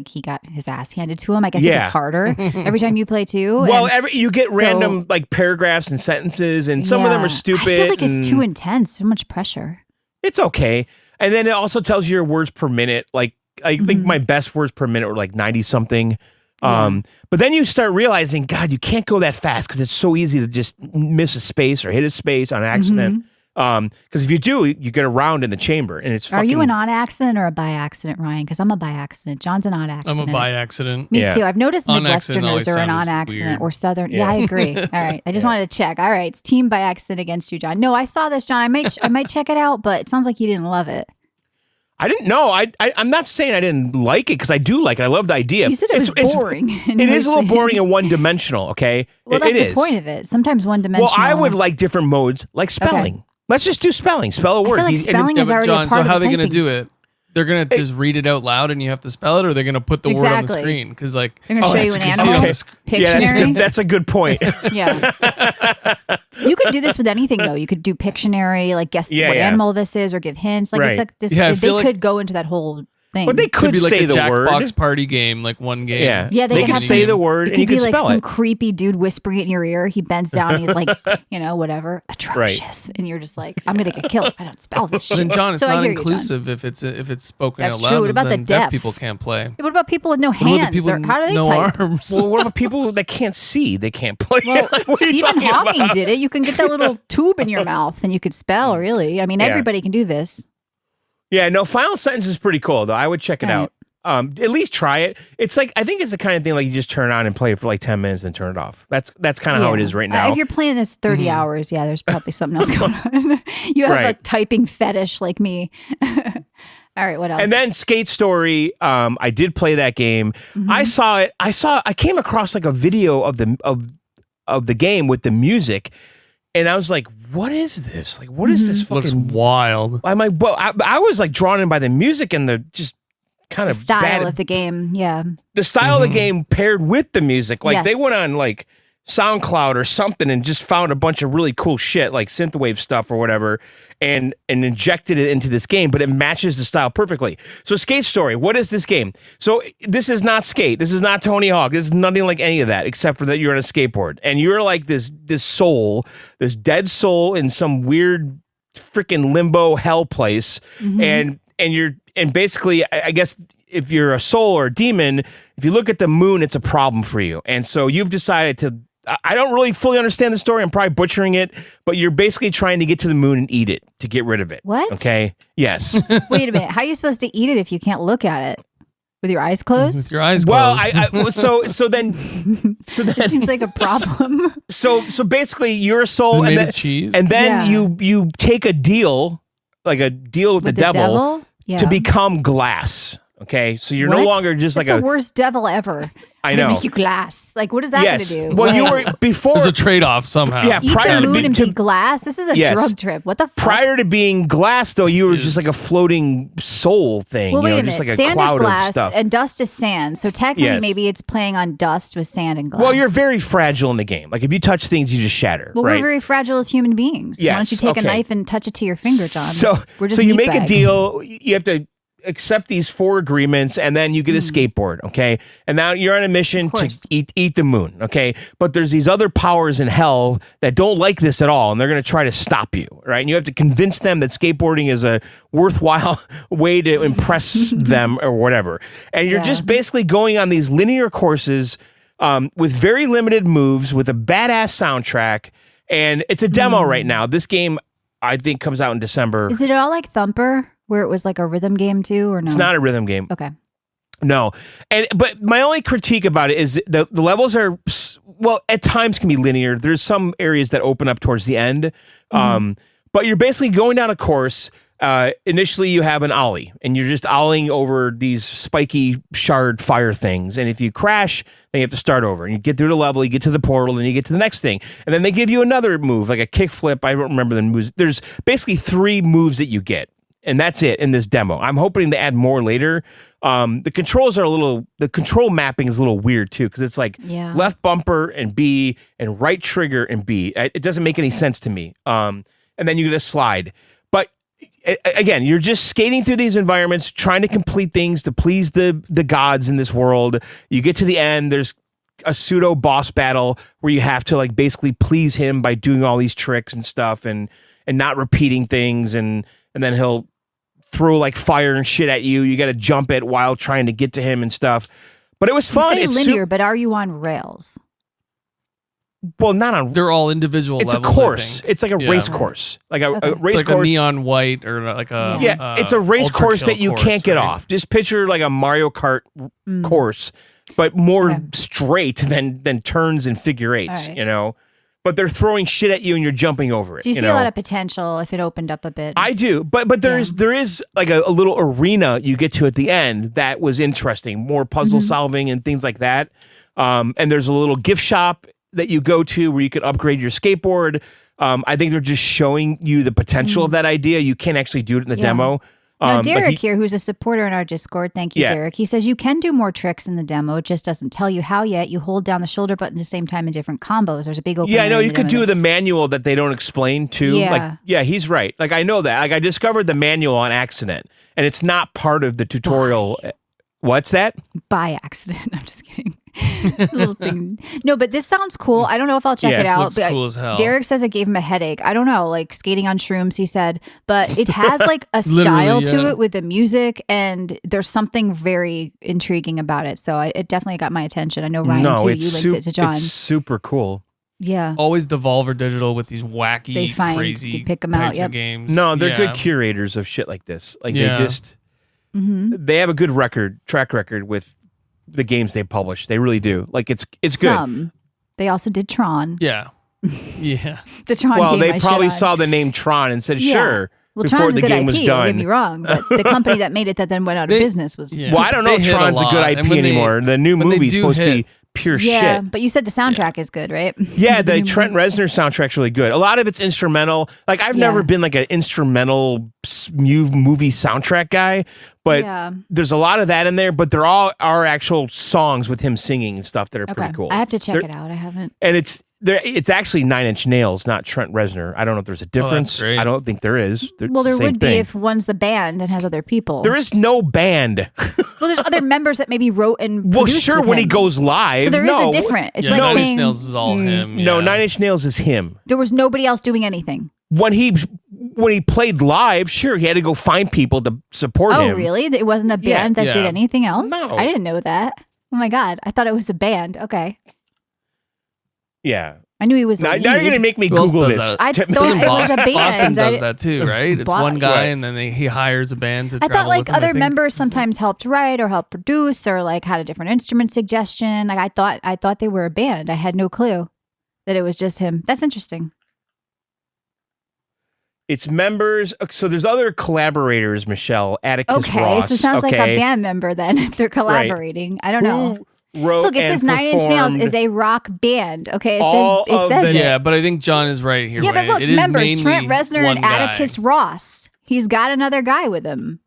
he got his ass handed to him. I guess it Yeah. gets harder every time you play too. Well, and you get random like paragraphs and sentences, and some of them are stupid. I feel like it's and too intense. So much pressure. It's okay. And then it also tells you your words per minute. Like I think my best words per minute were like 90 something. But then you start realizing, God, you can't go that fast because it's so easy to just miss a space or hit a space on accident. Because if you do, you get around in the chamber, and it's Are fucking. you an on accident or a by accident, Ryan? Because I'm a by accident. John's an on I'm accident. a by accident. Me Yeah. too. I've noticed On accident always Midwesterners are an sounds on accident weird. or Southern. Yeah. Yeah, I agree. All right. I just wanted to check. All right. It's team by accident against you, John. No, I saw this, John. I might check it out, but it sounds like you didn't love it. I didn't know. I'm not saying I didn't like it because I do like it. I love the idea. You said it was boring. It is a little boring and one dimensional. Okay, Well, that's it the is. point of it. Sometimes one dimensional. Well, I would like different modes, like spelling. Let's just do spelling. Spell a word. feel like And- spelling Yeah, is but already John, a part so of how are the they going to typing. do it? They're going to just read it out loud and you have to spell it, or they're going to put the word on the Exactly. screen? Because like, They're going to show you that's an a good- animal okay. Yeah, Pictionary. that's a good point. Yeah. You could do this with anything though. You could do Pictionary, like guess Yeah, what yeah. animal this is, or give hints. Like Right. it's like this. Yeah, I they feel like- could go into that whole thing. But they could could be like say a the word. Jackbox party game, like one game. Yeah. Yeah, They could could have say some- the word It and you could be could like spell some it. creepy dude whispering it in your ear. He bends down and he's like, whatever, atrocious, and you're just like, I'm gonna get killed if I don't spell this But shit. then John, it's So I not hear you, John. inclusive if it's spoken That's out loud. true. What about the then deaf deaf? people can't play. Yeah, what about people with no What about the hands? people with How do they no type? arms? Well, what about people that can't see? They can't play. Well, Like, what are you Stephen talking Hawking about? did it. You can get that little tube in your mouth and you could spell, really. I mean, Yeah. everybody can do this. Yeah, no, Final Sentence is pretty cool, though. I would check it Right. out. At least try it. It's like, I think it's the kind of thing like you just turn on and play it for like 10 minutes and turn it off. That's kind of how it Yeah. is right now. If you're playing this 30 hours, yeah, there's probably something else going on. You have a Right. typing fetish like me. All right, what else? And then Skate Story, I did play that game. Mm-hmm. I saw it. I came across like a video of the game with the music, and I was like, "What is this? Like, what is this Looks fucking?" wild. I'm like, well, I was like drawn in by the music and the just kind the of style bad, of the game, yeah. the style of the game paired with the music. Like they Yes. went on like SoundCloud or something and just found a bunch of really cool shit like synthwave stuff or whatever and injected it into this game, but it matches the style perfectly. So Skate Story, what is this game? So this is not Skate. This is not Tony Hawk. This is nothing like any of that except for that you're on a skateboard and you're like this soul, this dead soul in some weird freaking limbo hell place. And basically, I guess if you're a soul or a demon, if you look at the moon, it's a problem for you. And so you've decided to, I don't really fully understand the story. I'm probably butchering it, but you're basically trying to get to the moon and eat it to get rid of it. What? Okay. Yes. Wait a minute. How are you supposed to eat it if you can't look at it? With your eyes closed? With your eyes Well, closed. so then Seems like a problem. so basically you're a Is it soul made and of then, cheese? and then Yeah. you take a deal, like a deal with the devil Yeah. to become glass. Okay. So you're no What? longer just That's like the worst devil ever. I They know. make you glass. Like, what is that Yes. going to do? Well, you Like, were before There's a trade-off somehow. Yeah, eat prior the to moon be- and to- be glass? This is a Yes. drug trip. What the fuck? prior to being glass, though, you were Yes. just like a floating soul thing. Well, you wait know, a minute. just like a Sand is cloud of glass stuff. and dust is sand. So technically, Yes. maybe it's playing on dust with sand and glass. Well, you're very fragile in the game. Like if you touch things, you just shatter. Well, right? we're very fragile as human beings. Why Yes, don't you take okay. a knife and touch it to your finger, John? So we're just so you make a meatbags. deal. You have to. accept these 4 agreements, and then you get a skateboard, okay? And now you're on a mission to eat the moon, okay? But there's these other powers in hell that don't like this at all, and they're going to try to stop you, right? And you have to convince them that skateboarding is a worthwhile way to impress them or whatever. And you're just basically going on these linear courses with very limited moves, with a badass soundtrack, and it's a demo right now. This game, I think, comes out in December. Is it all like Thumper, where it was like a rhythm game too, or no? It's not a rhythm game. Okay. No. But my only critique about it is the levels are, well, at times can be linear. There's some areas that open up towards the end. But you're basically going down a course. Initially, you have an ollie, and you're just ollieing over these spiky shard fire things. And if you crash, then you have to start over. And you get through the level, you get to the portal, and you get to the next thing. And then they give you another move, like a kickflip. I don't remember the moves. There's basically 3 moves that you get. And that's it in this demo. I'm hoping to add more later. The controls are the control mapping is a little weird too, because it's like left bumper and B and right trigger and B. It doesn't make any sense to me. And then you get a slide. But again, you're just skating through these environments, trying to complete things to please the gods in this world. You get to the end, there's a pseudo boss battle where you have to like basically please him by doing all these tricks and stuff and not repeating things, and then he'll throw like fire and shit at you. You got to jump it while trying to get to him and stuff. But it was fun. You say linear, but are you on rails? Well, not on. They're all individual. It's levels, a course. It's like a race course, like a race it's like course. a neon white or like a it's a race ultra course kill that you course, can't get right? off. Just picture like a Mario Kart course, but more straight than turns and figure eights. Right. You know. But they're throwing shit at you and you're jumping over it. So you see a lot of potential if it opened up a bit. I do, but there is like a little arena you get to at the end that was interesting, more puzzle solving and things like that. And there's a little gift shop that you go to where you can upgrade your skateboard. I think they're just showing you the potential of that idea. You can't actually do it in the demo. Now, Derek here, who's a supporter in our Discord, thank you, Derek. He says you can do more tricks in the demo. It just doesn't tell you how yet. You hold down the shoulder button at the same time in different combos. There's a big open. Yeah, I know you could do the manual that they don't explain too. Yeah. Like, yeah, he's right. Like I know that. Like I discovered the manual on accident, and it's not part of the tutorial. What's that? By accident. I'm just kidding. Little thing. No, but this sounds cool. I don't know if I'll check it out. Looks cool as hell. Derek says it gave him a headache. I don't know, like skating on shrooms, he said. But it has like a style to it with the music, and there's something very intriguing about it. So it definitely got my attention. I know Ryan too. You linked it to John. It's super cool. Yeah. Always Devolver Digital with these wacky, crazy pick them types out, of games. No, they're good curators of shit like this. Like they just they have a good track record with the games they publish. They really do. Like it's good. They also did Tron. Yeah. Yeah. The Tron well, game they I probably shit saw the name Tron and said, sure. Well, before Tron's the a good game IP, was don't done. get me wrong, but the company that made it that then went out of business was... Well, I don't know if Tron's a good IP anymore. The new movie's supposed to be pure shit. But you said the soundtrack is good, right? Yeah, the Trent Reznor soundtrack's really good. A lot of it's instrumental. Like I've never been like an instrumental movie soundtrack guy, but there's a lot of that in there. But there all are actual songs with him singing and stuff that are pretty cool. I have to check it out. I haven't. And it's actually 9 Inch Nails, not Trent Reznor. I don't know if there's a difference. I don't think there is. Well, there would be if one's the band and has other people. There is no band. Well, there's other members that maybe wrote and produced sure, with when him. he goes live. So there is a different. It's like 9 saying Inch Nails is all him. No, 9 Inch Nails is him. There was nobody else doing anything. When he played live, sure, he had to go find people to support him. Oh, really? It wasn't a band that did anything else? No. I didn't know that. Oh my God. I thought it was a band. Okay. Yeah. I knew he was the now lead. you're going to make me Google this. I thought it was a band. Boston does that too, right? It's one guy and then he hires a band to I travel thought like with him, other members sometimes helped write or helped produce or like had a different instrument suggestion. Like I thought they were a band. I had no clue that it was just him. That's interesting. It's members. So there's other collaborators, Michelle, Atticus Okay, Ross. so it sounds like a band member then if they're collaborating. I don't know. Wrote Look, it says 9 Inch Nails is a rock band. Okay, it says it. Yeah, but I think John is right here. Yeah, but look, it is members, Trent mainly Reznor one and Atticus Ross. He's got another guy with him.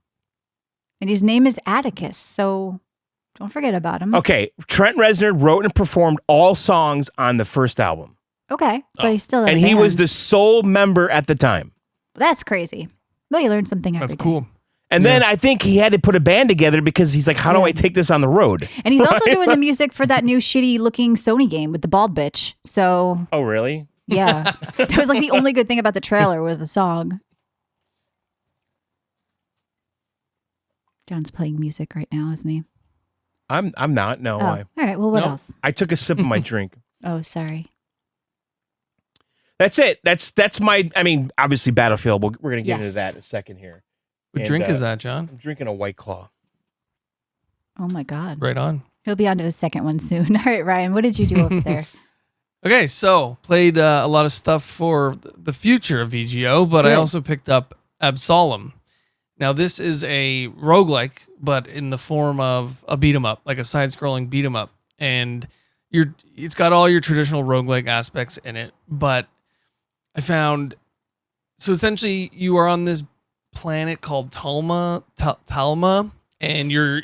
And his name is Atticus, so don't forget about him. Okay, Trent Reznor wrote and performed all songs on the first album. Okay, but he's still in and a he band. was the sole member at the time. That's crazy. Well, you learned something every day. That's cool. And then I think he had to put a band together because he's like, how do I take this on the road? And he's also doing the music for that new shitty looking Sony game with the bald bitch. So Oh, really? yeah, that was like the only good thing about the trailer was the song. John's playing music right now, isn't he? I'm not. No. Oh, all right. Well, what else? I took a sip of my drink. Oh, sorry. That's it. That's my. I mean, obviously, Battlefield. We're gonna get into that in a second here. What drink is that, John? I'm drinking a White Claw. Oh my God. Right on. He'll be on to his second one soon. All right, Ryan, what did you do over there? Okay, so played a lot of stuff for the future of VGO, but I also picked up Absolem. Now, this is a roguelike, but in the form of a beat 'em up, like a side-scrolling beat 'em up. And it's got all your traditional roguelike aspects in it, but I found... So essentially, you are on this planet called Talma, and your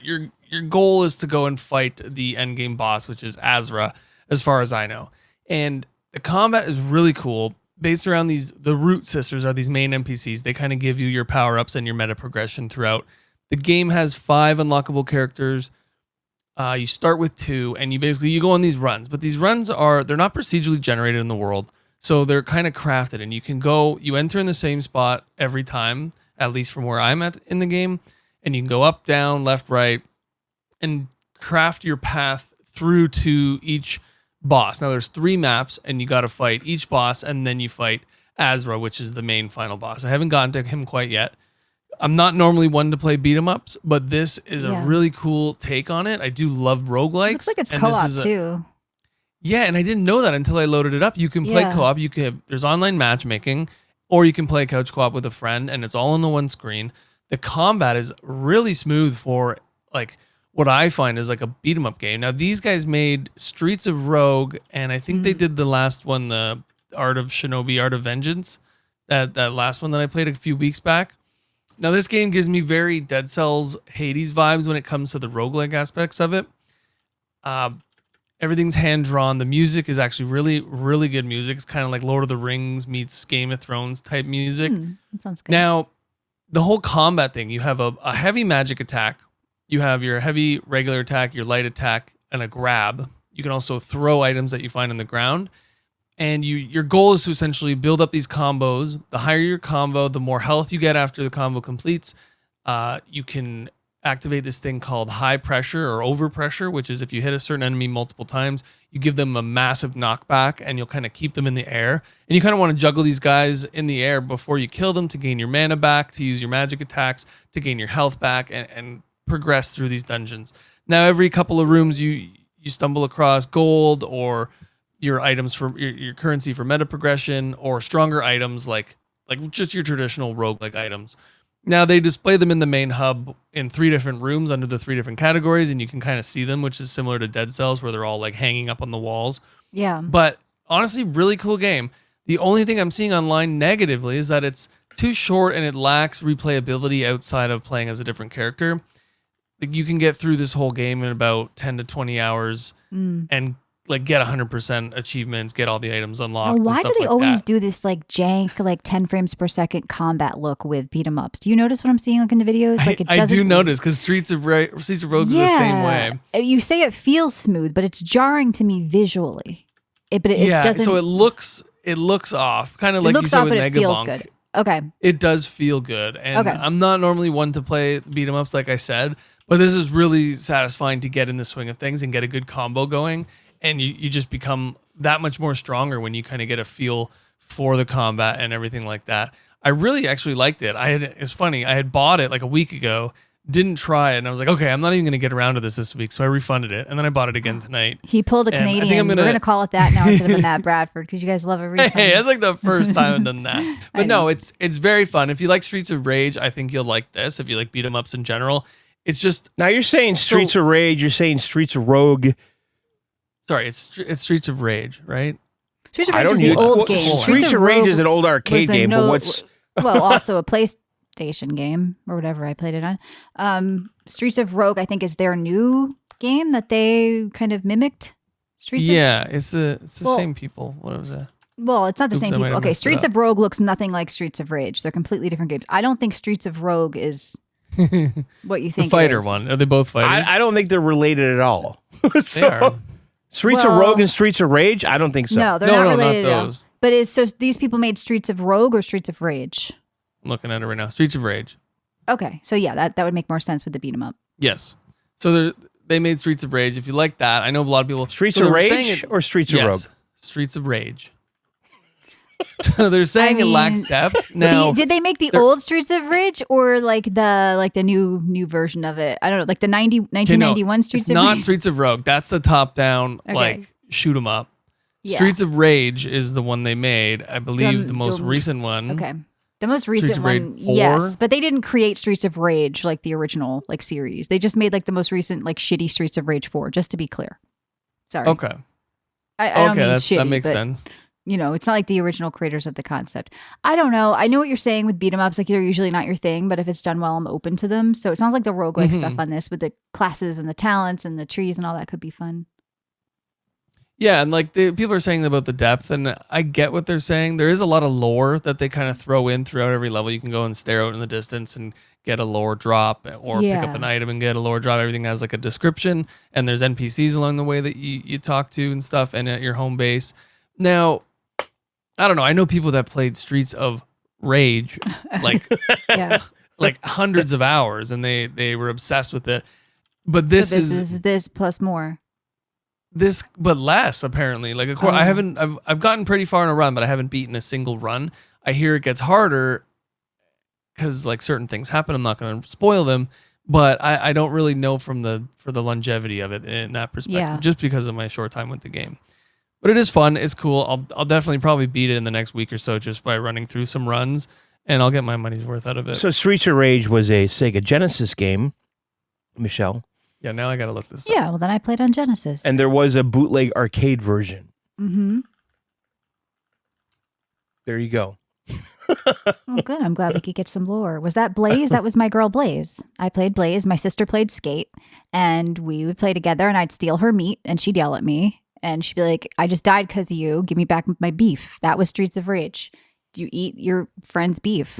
goal is to go and fight the endgame boss, which is Azra, as far as I know. And the combat is really cool. Based around the Root Sisters are these main NPCs. They kind of give you your power-ups and your meta progression throughout. The game has 5 unlockable characters. You start with 2, and you go on these runs. But these runs they're not procedurally generated in the world, so they're kind of crafted. And you enter in the same spot every time, at least from where I'm at in the game, and you can go up, down, left, right, and craft your path through to each boss. Now there's 3 maps, and you got to fight each boss, and then you fight Azra, which is the main final boss. I haven't gotten to him quite yet. I'm not normally one to play beat 'em ups, but this is a really cool take on it. I do love roguelikes. Looks like it's co-op too. Yeah, and I didn't know that until I loaded it up. You can play co-op. There's online matchmaking, or you can play couch co-op with a friend, and it's all on the one screen. The combat is really smooth for like what I find is like a beat 'em up game. Now these guys made Streets of Rogue, and I think they did the last one, the Art of Shinobi, Art of Vengeance. That last one that I played a few weeks back. Now this game gives me very Dead Cells, Hades vibes when it comes to the roguelike aspects of it. Everything's hand drawn. The music is actually really, really good music. It's kind of like Lord of the Rings meets Game of Thrones type music. That sounds good. Now, the whole combat thing, you have a heavy magic attack. You have your heavy regular attack, your light attack, and a grab. You can also throw items that you find on the ground. And your goal is to essentially build up these combos. The higher your combo, the more health you get after the combo completes. You can activate this thing called high pressure or over pressure, which is if you hit a certain enemy multiple times, you give them a massive knockback and you'll kind of keep them in the air. And you kind of want to juggle these guys in the air before you kill them to gain your mana back, to use your magic attacks, to gain your health back, and progress through these dungeons. Now, every couple of rooms, you stumble across gold or your items for your currency for meta progression, or stronger items like just your traditional roguelike items. Now they display them in the main hub in 3 different rooms under the 3 different categories, and you can kind of see them, which is similar to Dead Cells where they're all like hanging up on the walls. Yeah. But honestly, really cool game. The only thing I'm seeing online negatively is that it's too short and it lacks replayability outside of playing as a different character. Like you can get through this whole game in about 10 to 20 hours and like get 100% achievements, get all the items unlocked. Why do they like always that. do this like jank, like 10 frames per second combat look with beat 'em ups? Do you notice what I'm seeing like in the videos? Like it I do notice because Streets of Rogue is the same way. You say it feels smooth, but it's jarring to me visually. It doesn't. So it looks off, kind of like you said with It feels Megabonk. good. Okay. It does feel good, and I'm not normally one to play beat 'em ups, like I said, but this is really satisfying to get in the swing of things and get a good combo going. And you just become that much more stronger when you kind of get a feel for the combat and everything like that. I really actually liked it. It's funny. I had bought it like a week ago, didn't try it, and I was like, okay, I'm not even going to get around to this week, so I refunded it, and then I bought it again tonight. He pulled a And I think Canadian. I'm We're going to call it that now instead of a Matt Bradford because you guys love a refund. Hey, that's like the first time I've done that. But no, it's very fun. If you like Streets of Rage, I think you'll like this. If you like beat 'em ups in general, it's just... Now you're saying Streets of Rage, you're saying Streets of Rogue. Sorry, it's Streets of Rage, right? Streets of Rage is the old game. Streets of Rage is an old arcade game, but what's... Well, also a PlayStation game or whatever I played it on. Streets of Rogue, I think, is their new game that they kind of mimicked. It's the same people. What was that? Well, it's not the same I might people. have Okay, messed it Streets up. of Rogue looks nothing like Streets of Rage. They're completely different games. I don't think Streets of Rogue is what you The think. fighter it is. one. Are they both fighters? I don't think they're related at all. They So, are. Streets of Rogue and Streets of Rage? I don't think so. No, they're No, not no, not related at all. those. But these people made Streets of Rogue or Streets of Rage? I'm looking at it right now. Streets of Rage. Okay, so yeah, that would make more sense with the beat 'em up. Yes. So they made Streets of Rage. If you like that, I know a lot of people. Streets so of they're saying Rage it- or Streets of Rogue? Yes. Streets of Rage. So they're saying it lacks mean, depth. Now, Did they make the old Streets of Rage or like the new version of it? I don't know, like the 1991 Streets it's of not Rage. Streets of Rogue. That's the top down, Okay. like shoot 'em up. Yeah. Streets of Rage is the one they made. I believe the most Dum- recent one. Okay. The most Streets recent of Rage one, 4? yes, but they didn't create Streets of Rage like the original like series. They just made like the most recent like shitty Streets of Rage 4, just to be clear. Sorry. Okay. I don't Okay, mean that shitty, makes but, sense. You know, it's not like the original creators of the concept. I don't know. I know what you're saying with beat 'em ups. Like they're usually not your thing, but if it's done well, I'm open to them. So it sounds like the roguelike Mhm. stuff on this with the classes and the talents and the trees and all that could be fun. Yeah, and like people are saying about the depth, and I get what they're saying. There is a lot of lore that they kind of throw in throughout every level. You can go and stare out in the distance and get a lore drop, or pick up Yeah. an item and get a lore drop. Everything has like a description, and there's NPCs along the way that you talk to and stuff, and at your home base. Now, I don't know. I know people that played Streets of Rage, like Yeah. like hundreds of hours, and they were obsessed with it. But this, So this is is this plus more. this, but less apparently. Like of course, I haven't. I've gotten pretty far in a run, but I haven't beaten a single run. I hear it gets harder because like certain things happen. I'm not going to spoil them, but I don't really know for the longevity of it in that perspective, Yeah. just because of my short time with the game. But it is fun. It's cool. I'll definitely probably beat it in the next week or so just by running through some runs, and I'll get my money's worth out of it. So Streets of Rage was a Sega Genesis game, Michelle. Yeah, now I got to look this up. Yeah, well then I played on Genesis. And there was a bootleg arcade version. Mm-hmm. There you go. Oh, good. I'm glad we could get some lore. Was that Blaze? That was my girl Blaze. I played Blaze. My sister played Skate, and we would play together. And I'd steal her meat, and she'd yell at me, and she'd be like, "I just died because of you. Give me back my beef." That was Streets of Rage. You eat your friend's beef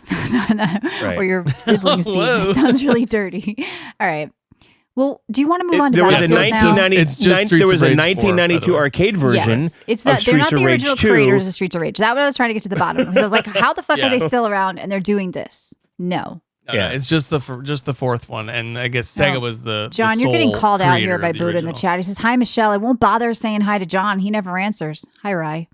or your siblings' beef. Whoa. It sounds really dirty. All right. Well, do you want to move on to There was a Battlefield now? 1990 It's just Streets there was of a Rage 4, by the 1992 way. arcade version. Yes. It's of not, they're not Streets the of Rage original 2. creators of Streets of Rage. That's what I was trying to get to the bottom. Because I was like, how the fuck Yeah. are they still around and they're doing this? No. Yeah, it's just the fourth one, and I guess Sega No. was the John, the you're getting sole called out creator here by of the Buddha in the original. chat. He says, "Hi, Michelle. I won't bother saying hi to John. He never answers. Hi, Rye.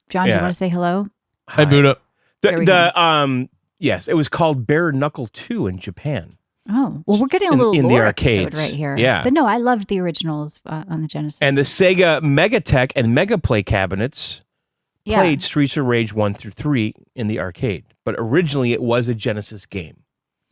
John, do Yeah. you want to say hello?" Hi, Buddha. There we Yes, it was called Bare Knuckle 2 in Japan. Oh, well, we're getting a In- little in the lore arcades. episode right here. Yeah. But no, I loved the originals on the Genesis. And the Sega Megatech and Megaplay cabinets yeah. played Streets of Rage 1 through 3 in the arcade. But originally it was a Genesis game.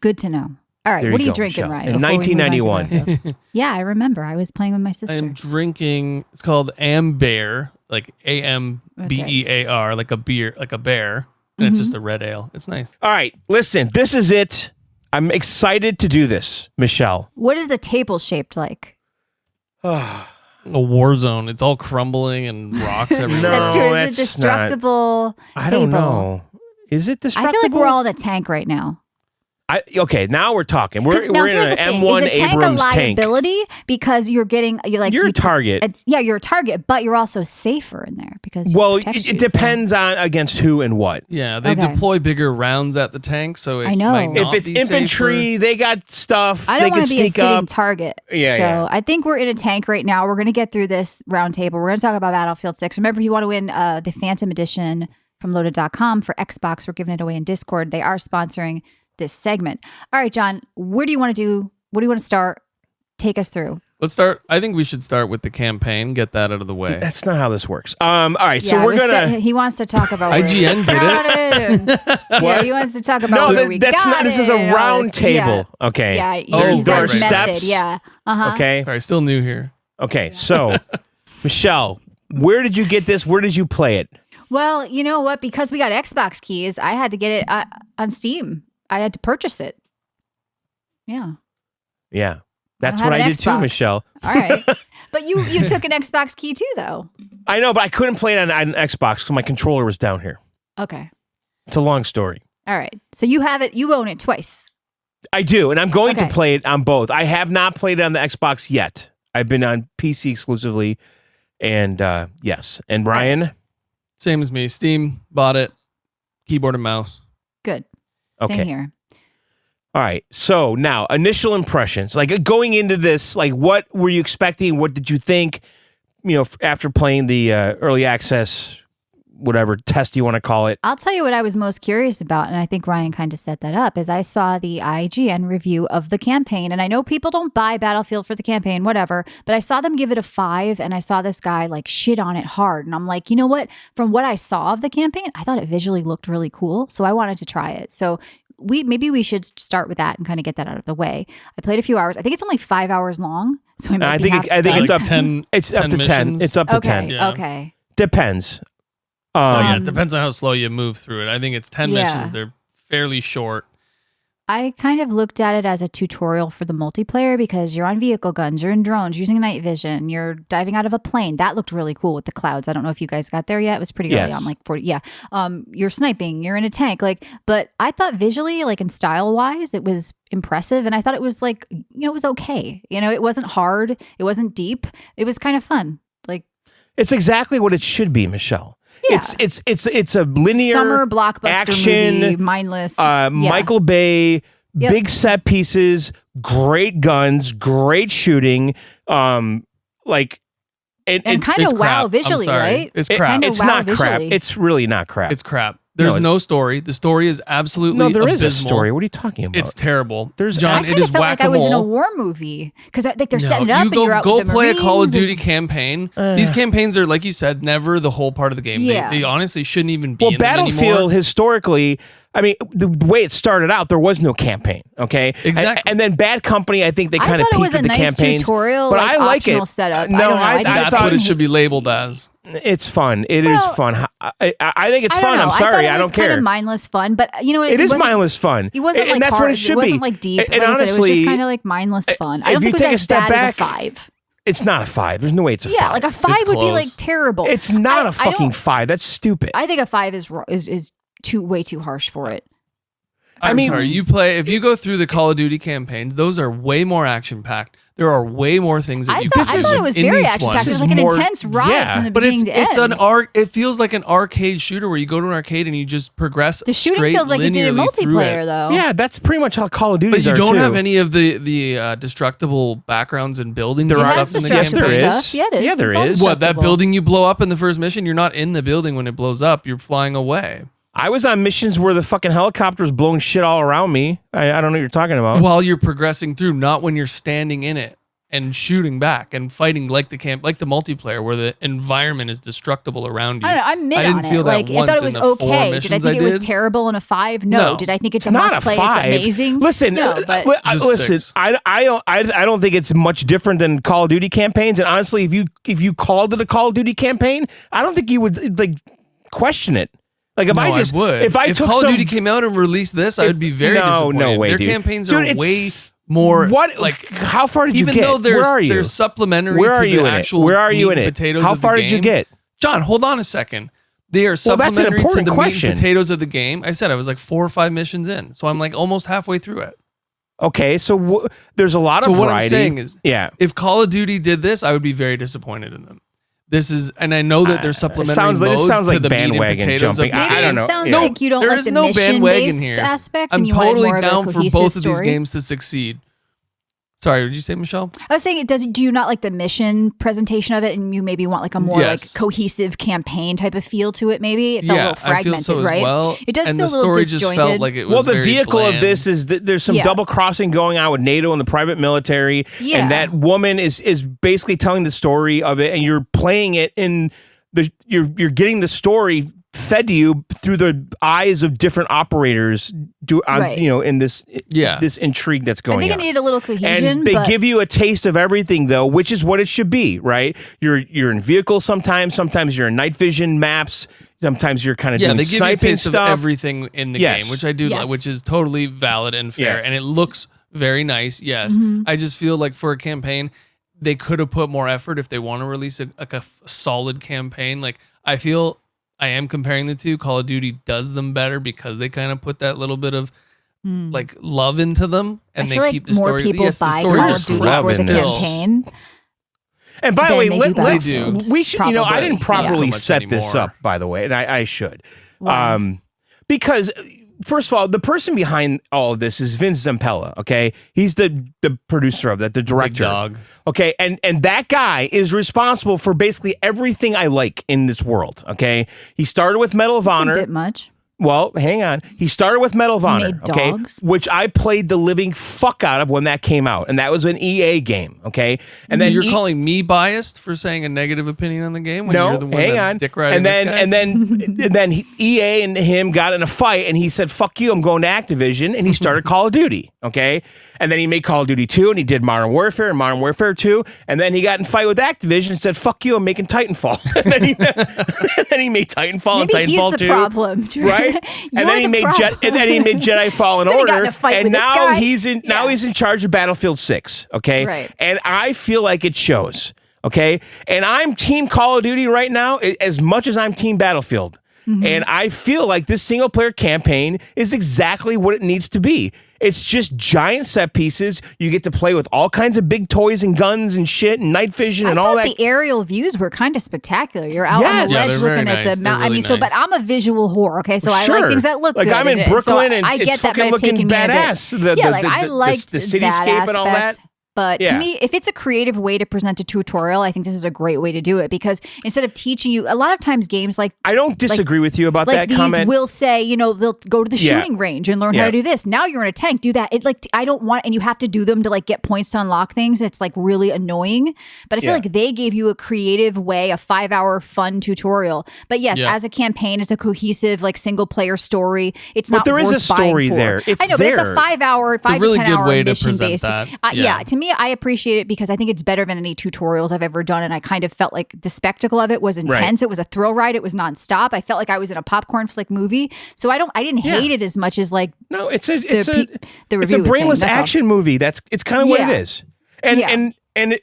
Good to know. All right, There what are you you go, drinking, Michelle. Rye? In before we move on to 1991. Battlefield? Yeah, I remember. I was playing with my sister. I'm drinking. It's called Ambear, like AMBEAR, like a beer, like a bear, and it's just a red ale. It's nice. All right, listen, this is it. I'm excited to do this, Michelle. What is the table shaped like? A war zone. It's all crumbling and rocks everywhere. No, That's true. Is that's it destructible I don't table? know. Is it I destructible? feel like we're all in a tank right now. Okay, now we're talking. We're Now, in here's an the thing. M1 Is a tank Abrams a tank. liability because you're You're a target. You're a target, but you're also safer in there because Well, protects it you, so- depends on against who and what. Yeah, they Okay. deploy bigger rounds at the tank, so it I know. might not If it's be infantry, safer. they got stuff. I They don't can want to be a sneak sitting up. target. Yeah, so yeah. I think we're in a tank right now. We're going to get through this round table. We're going to talk about Battlefield 6. Remember, if you want to win the Phantom Edition from loaded.com for Xbox, we're giving it away in Discord. They are sponsoring this segment. All right, John, where do you want to do? What do you want to start? Take us through. Let's start. I think we should start with the campaign. Get that out of the way. That's not how this works. All right, so Yeah, we're this- gonna. He wants to talk about where IGN we did it. got it. Yeah, he wants to talk about No, where we that's got not. This is it a and all round this. table. Okay. Yeah, Oh, he's there got are his method. steps. Yeah. Uh-huh. Okay. Sorry, still new here. Okay. So, Michelle, where did you get this? Where did you play it? Well, you know what? Because we got Xbox keys, I had to get it on Steam. I had to purchase it. Yeah. Yeah, that's have what an I did too, Xbox. Michelle. All right. But you took an Xbox key too, though. I know, but I couldn't play it on Xbox because my controller was down here. Okay. It's a long story. All right. So you have it. You own it twice. I do, and I'm going to Okay. play it on both. I have not played it on the Xbox yet. I've been on PC exclusively, and yes. And Ryan? Same as me. Steam, bought it, keyboard and mouse. Good. Okay. Same here. All right. So now, initial impressions. Like going into this, like what were you expecting? What did you think? After playing the early access, whatever test you want to call it. I'll tell you what I was most curious about, and I think Ryan kind of set that up, is I saw the IGN review of the campaign, and I know people don't buy Battlefield for the campaign, whatever, but I saw them give it a 5, and I saw this guy like shit on it hard, and I'm like, you know what? From what I saw of the campaign, I thought it visually looked really cool, so I wanted to try it. So maybe we should start with that and kind of get that out of the way. I played a few hours. I think it's only 5 hours long, so I might I think it's up 10. It's up to 10. missions. It's up to okay, 10. Yeah. okay. Depends. It depends on how slow you move through it. I think it's 10 Yeah. missions. They're fairly short. I kind of looked at it as a tutorial for the multiplayer because you're on vehicle guns, you're in drones, using night vision, you're diving out of a plane. That looked really cool with the clouds. I don't know if you guys got there yet. It was pretty early Yes. on, like 40. Yeah. You're sniping, you're in a tank. But I thought visually, like in style wise, it was impressive. And I thought it was like, it was okay. It wasn't hard. It wasn't deep. It was kind of fun. Like, It's exactly what it should be, Michelle. Yeah. It's a linear summer blockbuster action, movie, mindless. Michael Bay, Yep. big set pieces, great guns, great shooting. And kind It's of wow crap. I'm visually, sorry. right? It's It- crap. Kinda it's wow not crap. visually. It's really not crap. It's crap. There's No, no story. The story is absolutely no, there is a abysmal. story. What are you talking about? It's terrible. There's- John. I It kind is of felt like I was in a whack-a-mole. war movie because like they're No, setting it up you and go you're out go with the play a Call of Marines and- Duty campaign. These campaigns are, like you said, never the whole part of the game. Yeah. They honestly shouldn't even be well, in them Battlefield anymore. historically, I mean, the way it started out, there was no campaign. Okay, Exactly. And then Bad Company, I think they I kind of thought it peaked was a at the nice campaigns. tutorial, but like, I like optional it. setup. No, I don't know. I That's thought- what it should be labeled as. It's fun. It is Well, fun. I think it's I don't fun. know. I'm I sorry. thought it I was don't care. Kind of mindless fun, but It is wasn't- mindless fun. It wasn't and like that's hard. what it should It wasn't be. like deep. And Like I said, honestly, it was just kind of like mindless fun. I if don't you think it take a was as step bad back, as a 5. it's not a 5. There's no way it's a 5. Yeah, like a 5 would be close. like terrible. It's not I a fucking don't- 5. That's stupid. I think a 5 is way too harsh for it. I'm mean- sorry. If you go through the Call of Duty campaigns, those are way more action packed. There are way more things that I you thought, can I do thought it was in very each action one. packed. It This was is like an more- intense ride yeah. from the But beginning it's to an end. it feels like an arcade shooter where you go to an arcade and you just progress. The shooting straight feels like it did in linearly through multiplayer, it. though. Yeah, that's pretty much how Call of Duty But is. you don't too. have any of the destructible backgrounds and buildings There and are- stuff in the Yes, there campaign. is. Stuff. Yeah, it is. Yeah, there It's all is. What, that destructible. building you blow up in the first mission? You're not in the building when it blows up. You're flying away. I was on missions where the fucking helicopter's blowing shit all around me. I don't know what you're talking about. While you're progressing through, not when you're standing in it and shooting back and fighting like the multiplayer where the environment is destructible around you. I don't know. I'm mid I didn't on feel it. that Like, I once thought it in was the 4 okay. Did I missions think I it was did. terrible in a 5? No. No. Did I think it's It's a not must a play? 5. It's amazing. Listen, no, but Just listen. 6. I don't think it's much different than Call of Duty campaigns. And honestly, if you called it a Call of Duty campaign, I don't think you would like question it. Like if No, I just would. if I if took Call some, of Duty came out and released this, I would be very no disappointed. way, Their dude. campaigns Dude, are it's- way more what like how far did you even get? though Where are you? they're supplementary Where to are you the in it? actual Where are you meat in and it? potatoes How of far the did you game. get? John, hold on a second. They are Well, that's an supplementary to important the question. meat and potatoes of the game. I said I was like 4 or 5 missions in, so I'm like almost halfway through it. Okay, so there's a lot So of what variety. I'm saying is, yeah. if Call of Duty did this, I would be very disappointed in them. This is, and I know that there's supplementary it modes sounds to like the meat and bandwagon potatoes jumping. of the I maybe don't it know. sounds Yeah. like you don't there like is the no bandwagon mission-based here. aspect. I'm and you wanted totally more of a down for cohesive both of these story. games to succeed. Sorry, what did you say, Michelle? I was saying, do you not like the mission presentation of it, and you maybe want like a more Yes. like cohesive campaign type of feel to it? Maybe it felt a Yeah, little fragmented, I feel so right? as well. It does and feel the a little story disjointed. just felt like it was Well, the very vehicle of bland. this is that there's some Yeah. double crossing going on with NATO and the private military, Yeah. and that woman is basically telling the story of it, and you're playing it in you're getting the story fed to you through the eyes of different operators. Right. In this Yeah. this intrigue that's I going think on. it needed a little cohesion. And they but give you a taste of everything, though, which is what it should be, right? You're in vehicles sometimes you're in night vision maps, sometimes you're kind of doing they give you a sniping taste stuff. of everything in the Yes. game, which I do like, Yes. which is totally valid and fair, Yeah. and it looks very nice. Yes, Mm-hmm. I just feel like for a campaign, they could have put more effort if they want to release a solid campaign. Like I feel I am comparing the two. Call of Duty does them better because they kind of put that little bit of like love into them, and I they feel keep like the more story. people Yes, the buy stories Call are of Duty love for the in this. campaign. And by the Then way, they do better. They do. we should, I Probably. didn't Yeah. properly So much set this anymore. up, by the way, and I should. Why? Because first of all, the person behind all of this is Vince Zampella, okay? He's the producer of that, the director. dog. Okay, and that guy is responsible for basically everything I like in this world, okay? He started with Medal of It's a Honor. bit much. Well, hang on. He started with Medal of Honor, made okay, dogs? which I played the living fuck out of when that came out, and that was an EA game, okay. And So then you're calling me biased for saying a negative opinion on the game when no, you're the one hang that's on, dick riding and this then guy? and then EA and him got in a fight, and he said, "Fuck you, I'm going to Activision," and he started Call of Duty, okay, and then he made Call of Duty 2, and he did Modern Warfare and Modern Warfare 2, and then he got in a fight with Activision and said, "Fuck you, I'm making Titanfall," and then he made Titanfall Maybe and he's Titanfall the 2, problem, right? And then he made Jedi Fallen Then he got in Order, a fight and with this now guy. he's in charge of Battlefield 6. Okay, Right. and I feel like it shows. Okay, and I'm Team Call of Duty right now as much as I'm Team Battlefield. And I feel like this single player campaign is exactly what it needs to be. It's just giant set pieces. You get to play with all kinds of big toys and guns and shit and night vision and I all thought that. the aerial views were kind of spectacular. You're out on Yes. the Yeah, ledge they're very looking at nice. the They're mountain. I really mean, so, but nice. I'm a visual whore, okay? So I Sure. like things that look like good. I'm in and so Brooklyn and I it's get that fucking might have taken looking me a bit. badass. Yeah, like I liked the that cityscape and all that. aspect. But Yeah. to me, if it's a creative way to present a tutorial, I think this is a great way to do it because instead of teaching you, a lot of times games like I don't disagree with you about like that these comment. will say, you know, they'll go to the Yeah. shooting range and learn how Yeah. to do this. Now you're in a tank, do that. It like I don't want, and you have to do them to like get points to unlock things. It's like really annoying. But I feel Yeah. like they gave you a creative way, a 5-hour fun tutorial. But yes, Yeah. as a campaign, as a cohesive like single player story, it's But not. there is worth a story buying for. there. It's I know, but it's there. a 5-hour, 5 really to 10 good hour way to mission present based. that. Yeah, Yeah. to me, I appreciate it because I think it's better than any tutorials I've ever done, and I kind of felt like the spectacle of it was intense. It was a thrill ride. It was nonstop. I felt like I was in a popcorn flick movie. So I didn't hate it as much as like No, it's a the it's review a was saying. brainless That's all. action movie. It's kind of what Yeah. it is. And Yeah. and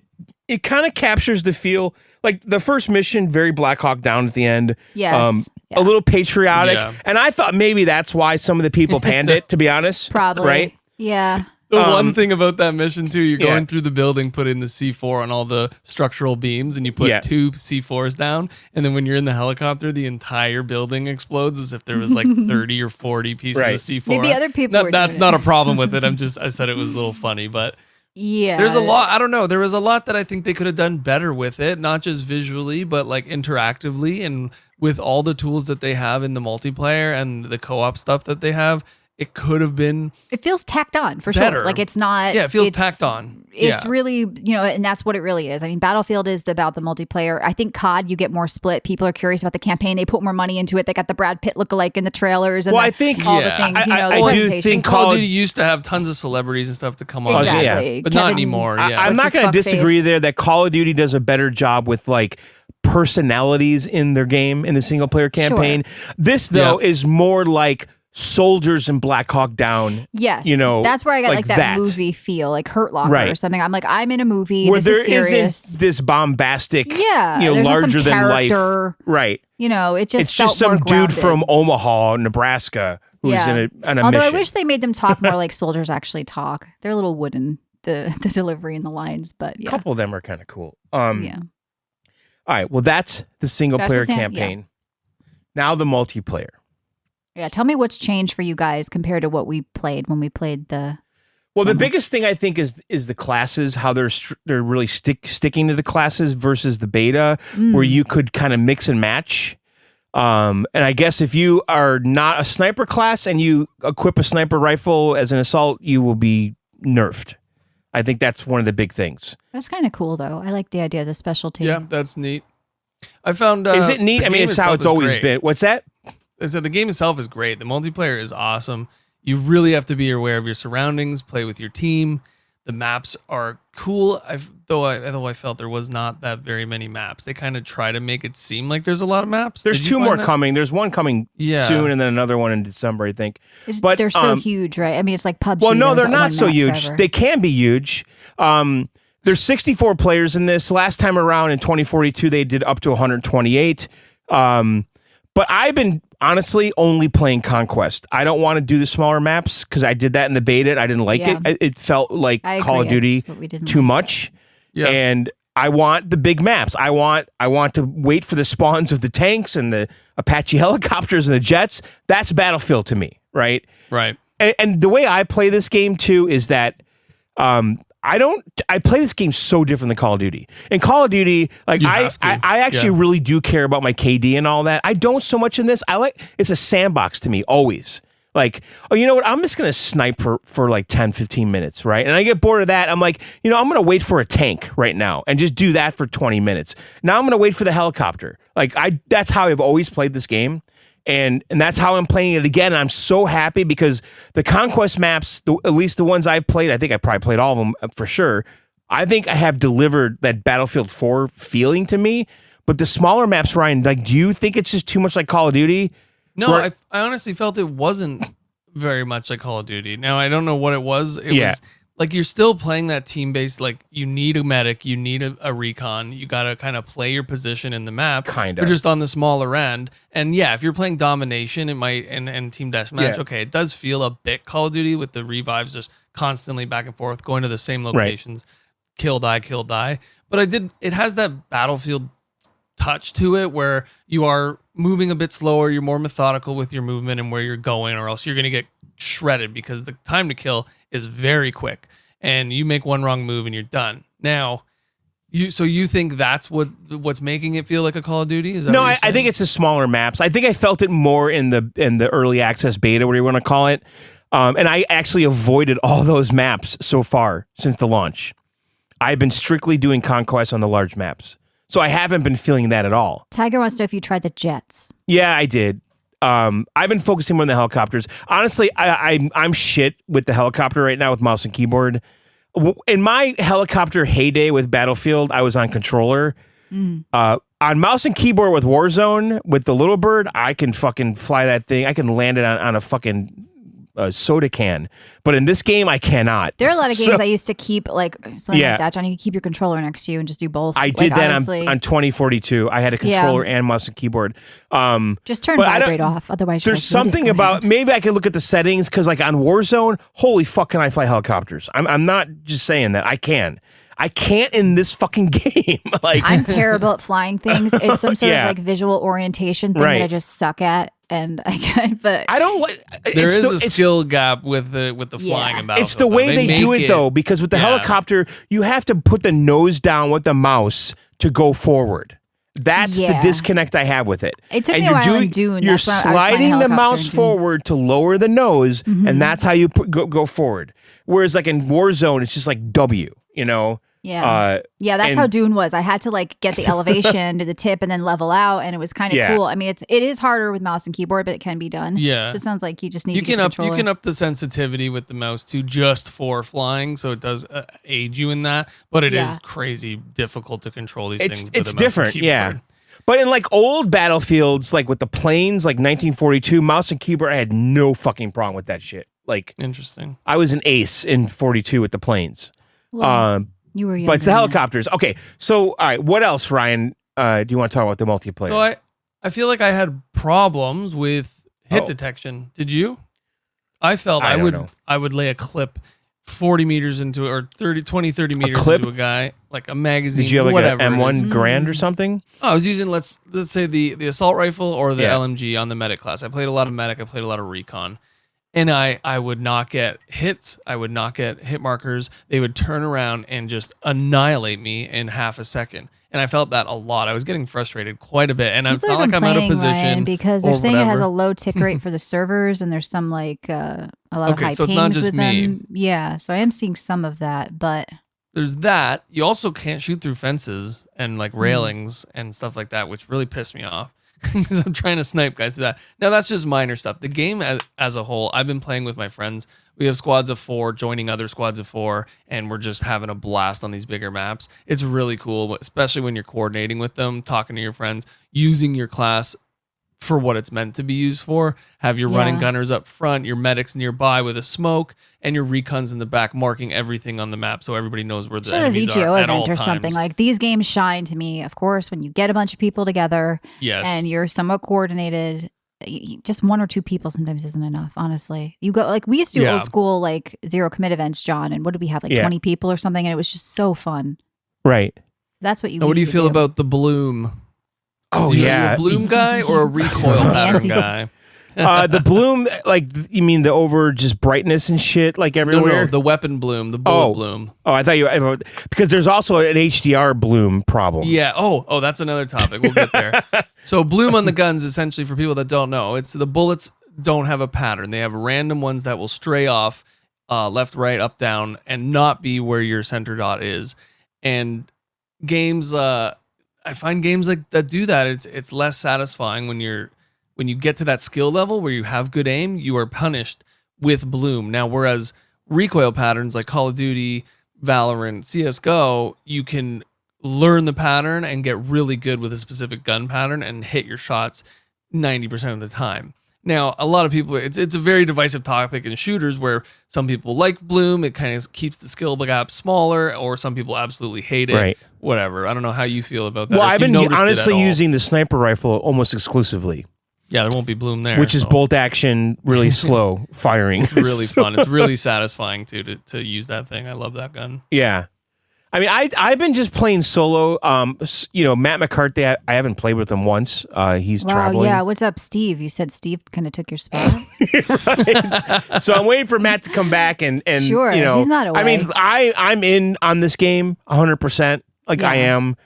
it kind of captures the feel like the first mission, very Black Hawk Down at the end. Yes. A Yeah. little patriotic. Yeah. And I thought maybe that's why some of the people panned it, to be honest. Probably. Right? Yeah. The one thing about that mission too, you're Yeah. going through the building, put in the C4 on all the structural beams, and you put Yeah. 2 C4s down, and then when you're in the helicopter, the entire building explodes as if there was like 30 or 40 pieces Right. of C4. Maybe other people were That's doing not it. a problem with it. I said it was a little funny, but Yeah. there's a lot. I don't know. There was a lot that I think they could have done better with it, not just visually, but like interactively and with all the tools that they have in the multiplayer and the co-op stuff that they have. It could have been It feels tacked on for better. sure. Like it's not. Yeah, it feels it's- tacked on. It's Yeah. really, you know, and that's what it really is. I mean, Battlefield is about the multiplayer. I think COD, you get more split. People are curious about the campaign. They put more money into it. They got the Brad Pitt lookalike in the trailers and Well, the- I think- all Yeah. the things, you know, I the do presentation. think Call Call of of- Duty used to have tons of celebrities and stuff to come on. Exactly. Yeah. But not Kevin- anymore. Yeah. I'm What's not his going to fuck disagree face? there that Call of Duty does a better job with like personalities in their game in the single player campaign. This though Yeah. is more like soldiers in Black Hawk Down. Yes. You know, that's where I got like that, that. movie feel, like Hurt Locker or Right. something. I'm like, I'm in a movie. Where This there is serious. isn't this bombastic, Yeah, you know, there's not some larger than life. character. Right. You know, it just It's just felt some more dude grounded. from Omaha, Nebraska, who's Yeah. in a Although mission. I wish they made them talk more like soldiers actually talk. They're a little wooden, the delivery and the lines, but a yeah. couple of them are kind of cool. Yeah. All right. Well, that's the single That's player the campaign. Now the multiplayer. Yeah. Tell me what's changed for you guys compared to what we played when we played the. Well, the biggest thing I think is the classes, how they're really sticking to the classes versus the beta, where you could kind of mix and match. And I guess if you are not a sniper class and you equip a sniper rifle as an assault, you will be nerfed. I think that's one of the big things. That's kind of cool though. I like the idea of the specialty. Yeah, that's neat. I found. Is it neat? the I mean, game it's how itself it's is always great. been. What's that? I said the game itself is great. The multiplayer is awesome. You really have to be aware of your surroundings, play with your team. The maps are cool. Though I felt there was not that very many maps. They kind of try to make it seem like there's a lot of maps. There's Did you two find more that? coming. There's one coming Yeah. soon, and then another one in December, I think. But they're so huge, right? I mean, it's like PUBG. Well, no, There's they're that not one so map huge. forever. They can be huge. There's 64 players in this. Last time around in 2042, they did up to 128. But I've been honestly only playing Conquest. I don't want to do the smaller maps because I did that in the beta. I didn't like Yeah. it. It felt like I Call of agree. Duty It's what we didn't too like. much. Yeah. And I want the big maps. I want to wait for the spawns of the tanks and the Apache helicopters and the jets. That's Battlefield to me, right? Right. And the way I play this game too is that I play this game so different than Call of Duty. In Call of Duty, like You I have to. actually really do care about my KD and all that. I don't so much in this. It's a sandbox to me always. Like, oh, you know what? I'm just going to snipe for like 10, 15 minutes, right? And I get bored of that. I'm like, I'm going to wait for a tank right now and just do that for 20 minutes. Now I'm going to wait for the helicopter. Like that's how I've always played this game. And that's how I'm playing it again. And I'm so happy because the Conquest maps, at least the ones I've played, I think I probably played all of them for sure. I think I have delivered that Battlefield 4 feeling to me. But the smaller maps, Ryan, like, do you think it's just too much like Call of Duty? No, I honestly felt it wasn't very much like Call of Duty. Now, I don't know what it was. It was like you're still playing that team-based, like you need a medic, you need a recon, you got to kind of play your position in the map. Kind of. But just on the smaller end. And yeah, if you're playing domination, it might, and team deathmatch, okay, it does feel a bit Call of Duty with the revives just constantly back and forth, going to the same locations, kill, die. But it has that Battlefield touch to it where you are moving a bit slower, you're more methodical with your movement and where you're going, or else you're going to get shredded because the time to kill is very quick and you make one wrong move and you're done. Now, you think that's what's making it feel like a Call of Duty? Is that No, what you're I think it's the smaller maps. I think I felt it more in the early access beta, whatever you want to call it. And I actually avoided all those maps so far since the launch. I've been strictly doing Conquest on the large maps. So I haven't been feeling that at all. Tiger wants to know if you tried the jets. Yeah, I did. I've been focusing more on the helicopters. Honestly, I'm shit with the helicopter right now with mouse and keyboard. In my helicopter heyday with Battlefield, I was on controller. On mouse and keyboard with Warzone, with the little bird, I can fucking fly that thing. I can land it on a fucking soda can. But in this game, I cannot. There are a lot of games I used to keep like something Yeah. like that, John. You could keep your controller next to you and just do both. I Like, did that honestly, on 2042. I had a controller and mouse and keyboard. just turn but I don't- vibrate off. Otherwise, There's something about, maybe I could look at the settings because like on Warzone, holy fuck, can I fly helicopters? I'm not just saying that. I can. I can't in this fucking game. Like I'm terrible at flying things. It's some sort Yeah. of like visual orientation thing Right. that I just suck at, and but I don't like. There it's is the- a it's- skill gap with the flying and It's the Battlefield, way though. they do make it though, because with the Yeah. helicopter, you have to put the nose down with the mouse to go forward. That's the Yeah. disconnect I have with it. It took And me a you're while in Dune. You're That's when I was flying a sliding the helicopter mouse in Dune. forward to lower the nose, and that's how you go forward. Whereas like in Warzone, it's just like W. yeah, that's and- how Dune was. I had to like get the elevation to the tip and then level out, and it was kind of Yeah. cool. I mean, it is harder with mouse and keyboard, but it can be done. Yeah. It sounds like you just need You to can get the up controller. you can up the sensitivity with the mouse to just for flying, so it does aid you in that. But it is Yeah. crazy difficult to control these It's things. with it's a mouse and different, yeah. keyboard. But in like old Battlefields, like with the planes, like 1942, mouse and keyboard, I had no fucking problem with that shit. Like Interesting. I was an ace in 42 with the planes. Well, you were young. But it's the helicopters. Okay, so all right, what else, Ryan? Do you want to talk about the multiplayer? So I feel like I had problems with hit Oh. detection. Did you? I felt I I don't would know. I would lay a clip 40 meters into or 30 meters clip? into a guy, like a magazine. Did you have like whatever an it is. M1 Grand or something? Oh, I was using let's say the assault rifle or the Yeah. LMG on the medic class. I played a lot of medic. I played a lot of recon, and I would not get hits. I would not get hit markers. They would turn around and just annihilate me in half a second. And I felt that a lot. I was getting frustrated quite a bit. And it's People not have like been I'm out of playing, position Ryan, because they're or saying it has whatever. a low tick rate for the servers, and there's some like a lot of Okay, high so it's pings not just with me. them. Yeah, so I am seeing some of that, but There's that. You also can't shoot through fences and like railings and stuff like that, which really pissed me off because I'm trying to snipe guys to that. Now that's just minor stuff. The game as a whole, I've been playing with my friends. We have squads of 4 joining other squads of 4, and we're just having a blast on these bigger maps. It's really cool, especially when you're coordinating with them, talking to your friends, using your class for what it's meant to be used for. Have your running Yeah. gunners up front, your medics nearby with a smoke, and your recons in the back marking everything on the map so everybody knows where the Should a enemies VGO are at all event or times. something. Like these games shine to me, of course, when you get a bunch of people together Yes. and you're somewhat coordinated. Just one or two people sometimes isn't enough, honestly. You go like we used to do Yeah. old school like zero commit events, John, and what did we have, like 20 people or something, and it was just so fun. Right. That's what you Now, what do you need to feel about the bloom? Oh, Are you yeah. a bloom guy or a recoil pattern Fancy. guy? The bloom, like, you mean the over just brightness and shit, like everywhere? No, the weapon bloom, the bullet bloom. Oh, I thought because there's also an HDR bloom problem. Yeah. Oh, that's another topic. We'll get there. So bloom on the guns, essentially, for people that don't know, it's the bullets don't have a pattern. They have random ones that will stray off left, right, up, down, and not be where your center dot is. And games, I find games like that do that. It's less satisfying when you get to that skill level where you have good aim, you are punished with bloom. Now, whereas recoil patterns like Call of Duty, Valorant, CSGO, you can learn the pattern and get really good with a specific gun pattern and hit your shots 90% of the time. Now, a lot of people, it's a very divisive topic in shooters where some people like bloom, it kind of keeps the skill gap smaller, or some people absolutely hate it. Right. Whatever. I don't know how you feel about that. Well, or if I've you been noticed it at honestly all. using the sniper rifle almost exclusively, Yeah, there won't be bloom there. which is so bolt action, really slow firing. It's really So, fun. It's really satisfying too to use that thing. I love that gun. Yeah. I mean, I've been just playing solo. Matt McCarthy, I haven't played with him once. He's Wow, traveling. yeah. What's up, Steve? You said Steve kind of took your spot. Right. So I'm waiting for Matt to come back and Sure, he's not I mean, away. I'm in on this game 100%. Like I Yeah. am.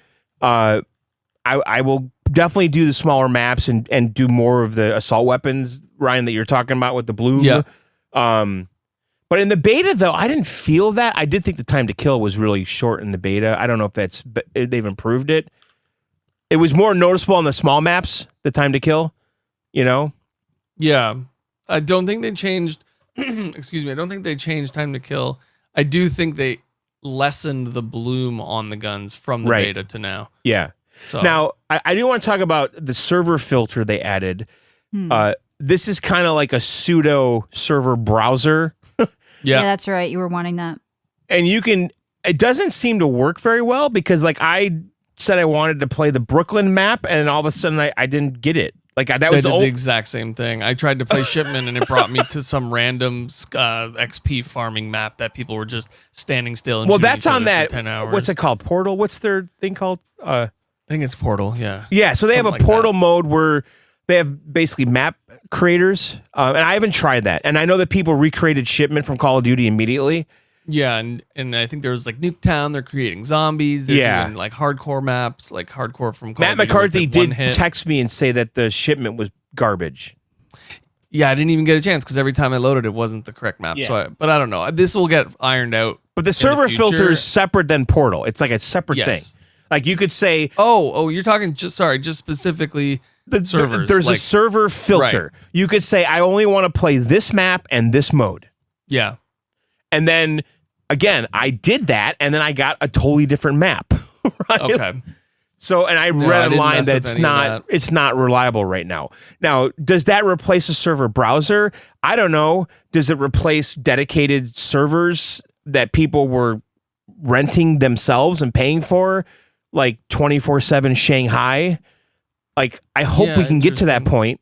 I will definitely do the smaller maps and do more of the assault weapons, Ryan, that you're talking about with the bloom. Yeah. But in the beta, though, I didn't feel that. I did think the time to kill was really short in the beta. I don't know if they've improved it. It was more noticeable on the small maps, the time to kill, you know? Yeah. I don't think they changed excuse me, I don't think they changed time to kill. I do think they lessened the bloom on the guns from the Right. beta to now. Yeah. So Now, I do want to talk about the server filter they added. This is kind of like a pseudo server browser. Yeah, yeah. that's right. You were wanting that. And it doesn't seem to work very well because, like, I said I wanted to play the Brooklyn map, and all of a sudden I didn't get it. Like, that I was did the the exact same thing. I tried to play Shipment and it brought me to some random XP farming map that people were just standing still and well, shooting that's each on other that. for 10 hours. What's it called? Portal? What's their thing called? I think it's Portal, yeah. Yeah, so they have a Something like portal that. mode where they have basically map creators, and I haven't tried that. And I know that people recreated Shipment from Call of Duty immediately. Yeah, and I think there was like Nuketown, they're creating zombies, they're Yeah. doing like hardcore maps, like hardcore from Call Matt of Duty with, McCarthy like, one did hit. text me and say that the Shipment was garbage. Yeah, I didn't even get a chance because every time I loaded it wasn't the correct map. Yeah. So but I don't know. This will get ironed out. But the in server future. filter is separate than Portal. It's like a separate Yes. thing. Like you could say Oh, you're talking just specifically servers. there's a like, server filter. Right. You could say I only want to play this map and this mode. yeah. And then again, I did that and then I got a totally different map. Right? Okay. So, and I I read didn't online mess that with any of that. it's not reliable right now. Now, does that replace a server browser? I don't know. Does it replace dedicated servers that people were renting themselves and paying for, like 24/7 Shanghai? Like, I hope Yeah, we can get to that interesting. point.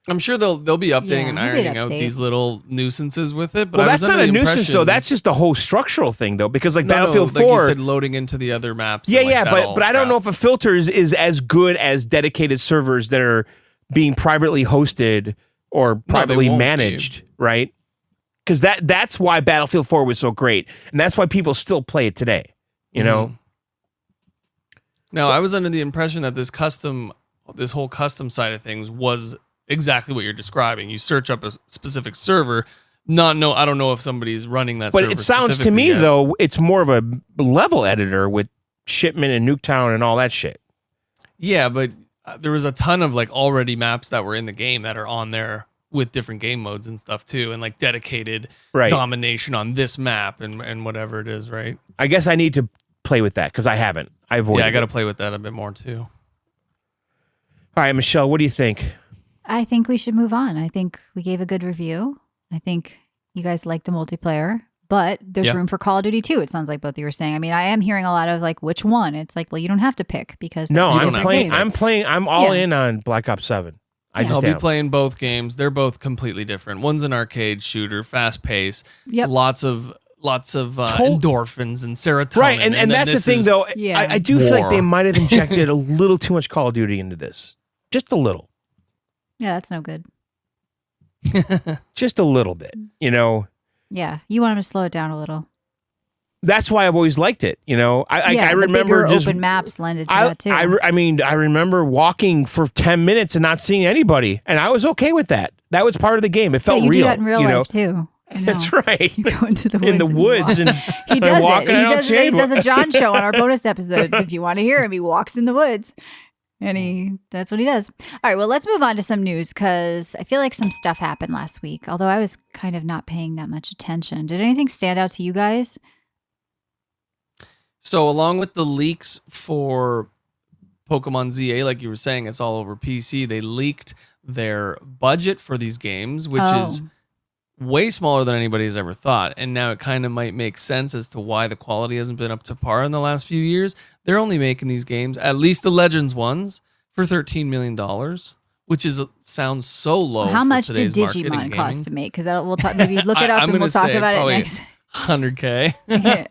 I'm sure they'll be updating Yeah, and maybe ironing out update. these little nuisances with it. But Well, I that's was not under a the nuisance, though. impression- That's just a whole structural thing, though, because like No, Battlefield like 4. you said, loading into the other maps. and, Yeah, like, yeah, that all but I don't crap. know if a filter is as good as dedicated servers that are being privately hosted or privately won't be. managed, right? Because that's why Battlefield 4 was so great, and that's why people still play it today. You know, No, I was under the impression that this whole custom side of things was exactly what you're describing. You search up a specific server. I don't know if somebody's running that server. but it sounds to specifically me yet. though it's more of a level editor with Shipment and Nuketown and all that shit. Yeah, but there was a ton of like already maps that were in the game that are on there with different game modes and stuff too, and like dedicated Right. domination on this map and whatever it is, right? I guess I need to play with that because I haven't. I avoided. Yeah, I got to it. play with that a bit more too. All right, Michelle, what do you think? I think we should move on. I think we gave a good review. I think you guys liked the multiplayer, but there's room for Call of Duty 2. It sounds like both of you were saying. I mean, I am hearing a lot of like, which one? It's like, well, you don't have to pick because No, they're I'm different games. playing. I'm all in on Black Ops 7. I'll be playing both games. They're both completely different. One's an arcade shooter, fast pace, lots of endorphins and serotonin. Right, and that's the thing, though. Yeah. I do feel like they might have injected a little too much Call of Duty into this. Just a little. Yeah, that's no good. Just a little bit, you know. Yeah, you want them to slow it down a little. That's why I've always liked it, you know. I remember the just open maps lended to that too. I mean, I remember walking for 10 minutes and not seeing anybody, and I was okay with that. That was part of the game. It felt you real. do that in real life too. That's right. You go into the woods. In the woods, and he does walk, it. He does a it. John show on our bonus episodes. If you want to hear him, he walks in the woods. And that's what he does. All right, well, let's move on to some news because I feel like some stuff happened last week, although I was kind of not paying that much attention. Did anything stand out to you guys? So along with the leaks for Pokemon ZA, like you were saying, it's all over PC. They leaked their budget for these games, which is way smaller than anybody's ever thought. And now it kind of might make sense as to why the quality hasn't been up to par in the last few years. They're only making these games, at least the Legends ones, for $13 million, which sounds so low. How much did Digimon Digimon cost to make? Because we'll talk. Maybe look it up and we'll talk about it next. 100K.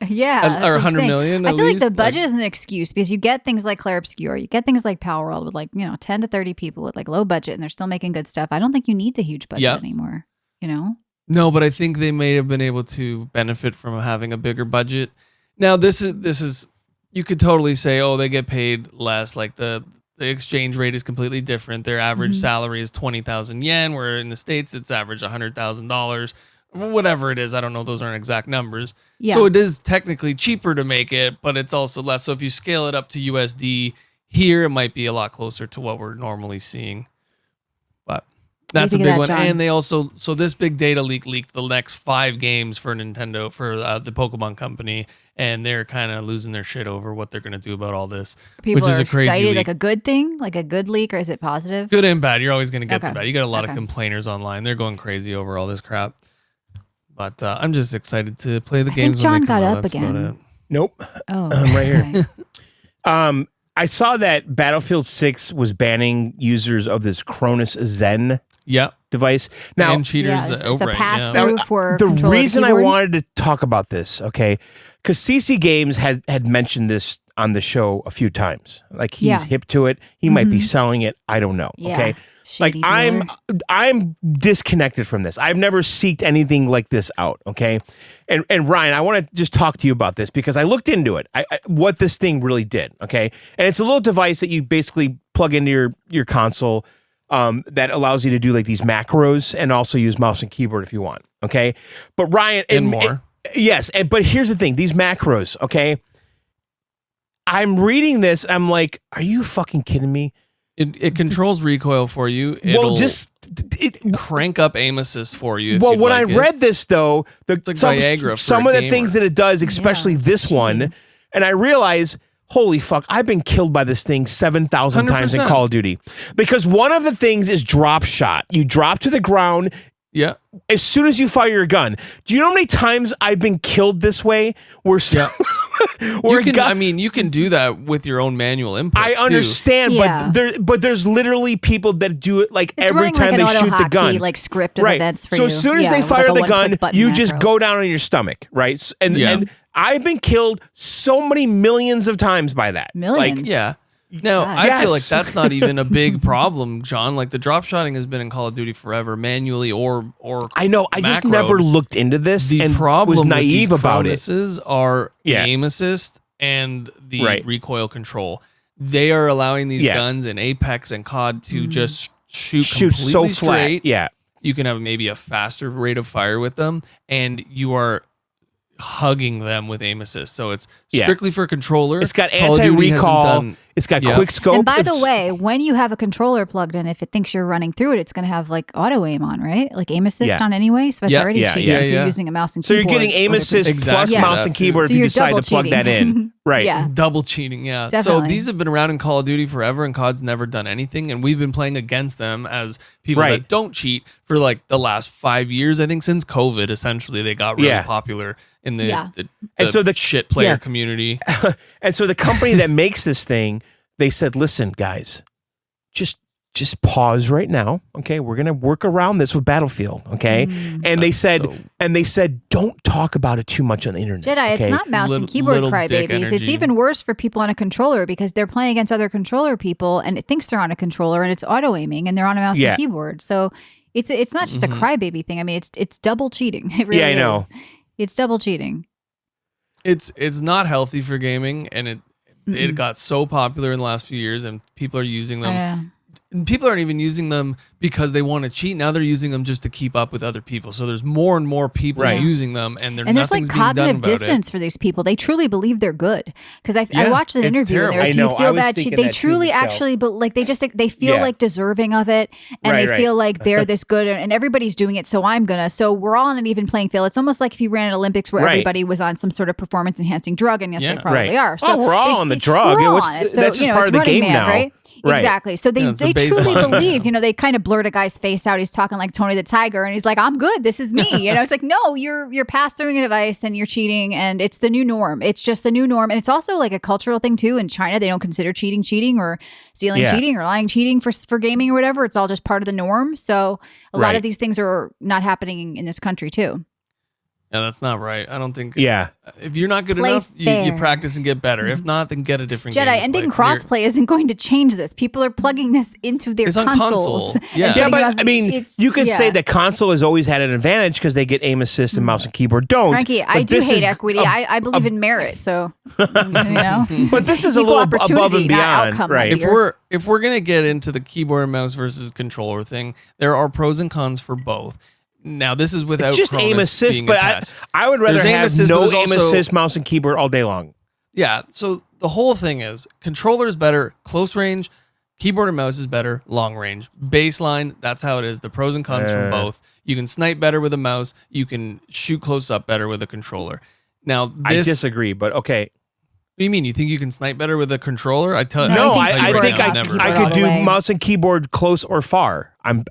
Yeah, or 100 million. I feel like the budget is an excuse because you get things like Clair Obscur, you get things like Power World with 10 to 30 people with low budget, and they're still making good stuff. I don't think you need the huge budget anymore. You know. No, but I think they may have been able to benefit from having a bigger budget. Now, this is you could totally say, oh, they get paid less. Like the exchange rate is completely different. Their average salary is 20,000 yen, where in the States it's average $100,000. Whatever it is, I don't know. Those aren't exact numbers. Yeah. So it is technically cheaper to make it, but it's also less. So if you scale it up to USD here, it might be a lot closer to what we're normally seeing. But that's a big one. John? And they also, so this big data leaked the next 5 games for Nintendo, for the Pokemon company, and they're kind of losing their shit over what they're going to do about all this. People which is are a crazy excited, leak. like a good thing, like a good leak, or is it positive? Good and bad. You're always going to get the bad. You got a lot of complainers online. They're going crazy over all this crap. But I'm just excited to play the games. I think John got out. up That's again. Nope. Oh, I'm right here. I saw that Battlefield 6 was banning users of this Cronus Zen device. Now, and cheaters it's outright. a pass-through for the controller reason I keyboard. wanted to talk about this, okay, because CC Games had mentioned this on the show a few times. Like he's hip to it. He might be selling it. I don't know. Yeah. Okay. Shady Like dealer. I'm disconnected from this. I've never seeked anything like this out. Okay. And Ryan, I want to just talk to you about this because I looked into it. What this thing really did. Okay. And it's a little device that you basically plug into your console that allows you to do like these macros and also use mouse and keyboard if you want. Okay. But Ryan and more. Yes. But here's the thing, these macros. Okay. I'm reading this. I'm like, are you fucking kidding me? It controls recoil for you. It'll crank up aim assist for you. Well, when I read this though, it's like Viagra for some a of the gamer. things that it does, especially this one, and I realize, holy fuck, I've been killed by this thing 7,000 times in 100%. Call of Duty. Because one of the things is drop shot. You drop to the ground. Yeah. As soon as you fire your gun. Do you know how many times I've been killed this way? Where you can do that with your own manual inputs. I understand, but there's literally people that do it like It's every time they shoot the gun. Like script of events for so you. as soon as they with fire like a the gun, one-click button you just macro. go down on your stomach, right? And I've been killed so many millions of times by that. Millions? Like, Yeah. Now, God. I feel like Yes. that's not even a big problem, John. Like the drop shotting has been in Call of Duty forever, manually or I know. I just macroed. never looked into this The and problem was naive with these about it. Chronuses are the aim assist and the recoil control. They are allowing these guns in Apex and COD to just shoot so completely flat. straight. Yeah. You can have maybe a faster rate of fire with them, and you are hugging them with aim assist. So it's Yeah. strictly for controller. It's got Call of Duty hasn't anti-recall. done- It's got Yeah. quick scope. And by the It's- way, when you have a controller plugged in, if it thinks you're running through it, it's going to have like auto aim on, right? Like aim assist Yeah. on anyway. So it's Yeah. already Yeah, cheating yeah, if you're yeah. using a mouse and so you're keyboard. getting aim or assist Exactly. plus mouse Yeah. and keyboard So if you you're decide to double plug that in. cheating. Right. Yeah. Double cheating, yeah. So Definitely. these have been around in Call of Duty forever, and COD's never done anything, and we've been playing against them as people Right. that don't cheat for like the last 5 years. I think since COVID, essentially, they got really Yeah. popular in the, Yeah. the so the- shit player yeah. community. And so the company that makes this thing, they said, "Listen, guys, just pause right now. Okay, we're gonna work around this with Battlefield. Okay." And they said, "Don't talk about it too much on the internet." Jedi, okay? it's not mouse and keyboard Little dick crybabies. It's energy. even worse for people on a controller because they're playing against other controller people and it thinks they're on a controller and it's auto aiming and they're on a mouse Yeah. and keyboard. So it's not just a crybaby thing. I mean, it's double cheating. It really Yeah, I know. is. It's double cheating. It's not healthy for gaming, and it got so popular in the last few years, and people are using I them. know. People aren't even using them because they want to cheat. Now they're using them just to keep up with other people. So there's more and more people Right. using them, and And there's like nothing's being done cognitive about it. dissonance for these people. They truly believe they're good. Because I Yeah, watched an it's interview and they were terrible. like, I do know, you I feel was bad? thinking They that too, truly Michelle. actually, but like they feel Yeah. like deserving of it and Right, they right. feel like they're this good and everybody's doing it. So I'm gonna. So we're all on an even playing field. It's almost like if you ran an Olympics where Right. everybody was on some sort of performance enhancing drug. And yes, Yeah. they probably Right. are. Oh, we're all they on the think- drug. We're It all was- on it. So, that's just you know, part it's of the Running game Man, now. right? Right. Exactly. So Yeah, it's they the truly baseline. believe, they kind of blurred a guy's face out. He's talking like Tony the Tiger and he's like, I'm good. This is me. It's like, no, you're pastoring a device and you're cheating and it's the new norm. It's just the new norm. And it's also like a cultural thing too. In China, they don't consider cheating or stealing Yeah. cheating or lying cheating for gaming or whatever. It's all just part of the norm. So a lot Right. of these things are not happening in this country too. Yeah, that's not right. I don't think. Yeah. If you're not good Play enough, you fair. practice and get better. If not, then get a different game Jedi, to ending play, 'cause crossplay isn't going to change this. People are plugging this into their It's on consoles. console. and Yeah. Yeah, putting but us- I mean, it's- you could say yeah. that console has always had an advantage because they get aim assist and mouse and keyboard don't. Frankie, I But do this hate is equity. I believe in merit. So, But this is a Equal little above opportunity, and not beyond, outcome, my right? dear. If we're gonna get into the keyboard and mouse versus controller thing, there are pros and cons for both. Now this is without It's just aim Cronus assist, being but attached. I would rather There's aim have assist, but no there's aim also- assist, mouse and keyboard all day long. Yeah. So the whole thing is controller is better close range, keyboard and mouse is better long range. Baseline, that's how it is. The pros and cons from both. You can snipe better with a mouse. You can shoot close up better with a controller. Now I this. disagree, but okay. What do you mean? You think you can snipe better with a controller? I tell No, No, I think I keyboard think and mouse and I keyboard all could the do way. mouse and keyboard close or far. I'm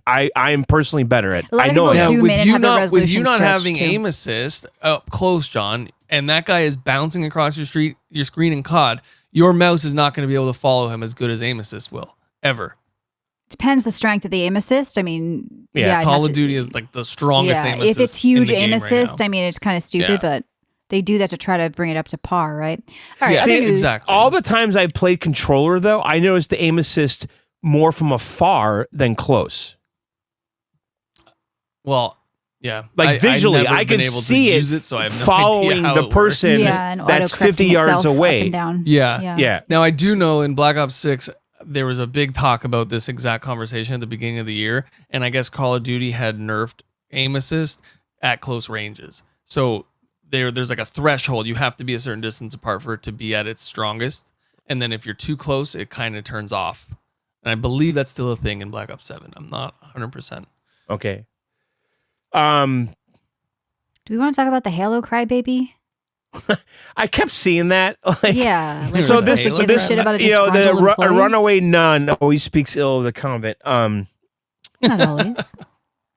personally better at. A lot I of know people I am. zoom in with and you have the not with you resolution not stretched, having too. aim assist up close, John, and that guy is bouncing across your screen in COD, your mouse is not going to be able to follow him as good as aim assist will ever. Depends the strength of the aim assist. I mean, Yeah, I'd Call have of to- Duty is like the strongest aim if assist. it's huge in the aim game right assist, now. I mean, it's kind of stupid, Yeah. but they do that to try to bring it up to par, right? All right, Yeah, other See, news. exactly. All the times I've played controller, though, I noticed the aim assist more from afar than close. Well, yeah, Like visually, I've never I been can able to see it use it, so I have no following idea how the it works. person Yeah, and that's auto-correcting 50 yards itself up away. and down. Yeah. Yeah. Now I do know in Black Ops 6 there was a big talk about this exact conversation at the beginning of the year, and I guess Call of Duty had nerfed aim assist at close ranges. So there's like a threshold. You have to be a certain distance apart for it to be at its strongest, and then if you're too close, it kind of turns off. And I believe that's still a thing in Black Ops 7. I'm not 100%. Okay. Do we want to talk about the Halo crybaby? I kept seeing that. Like, Yeah. Like So There's this, Halo giving this, shit about a you know, the disgruntled a employee? runaway nun always speaks ill of the convent. Not always.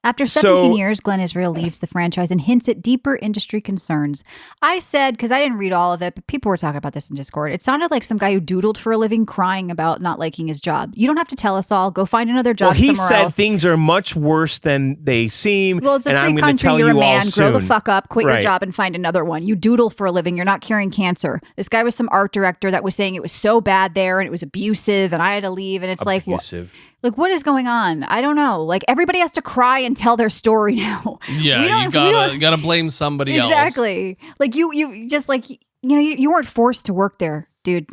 After So- 17 years, Glenn Israel leaves the franchise and hints at deeper industry concerns. I said, because I didn't read all of it, but people were talking about this in Discord. It sounded like some guy who doodled for a living crying about not liking his job. You don't have to tell us all. Go find another job Well, he somewhere said else. things are much worse than they seem. Well, it's a and free I'm going to country. tell You're you a man. all Grow soon. the fuck up. Quit your Right. job and find another one. You doodle for a living. You're not curing cancer. This guy was some art director that was saying it was so bad there and it was abusive and I had to leave. And it's like, Abusive. what is going on? I don't know. Like everybody has to cry and tell their story now. Yeah, We don't- you we gotta don't- gotta blame somebody else. Exactly. Like you just like you weren't forced to work there, dude.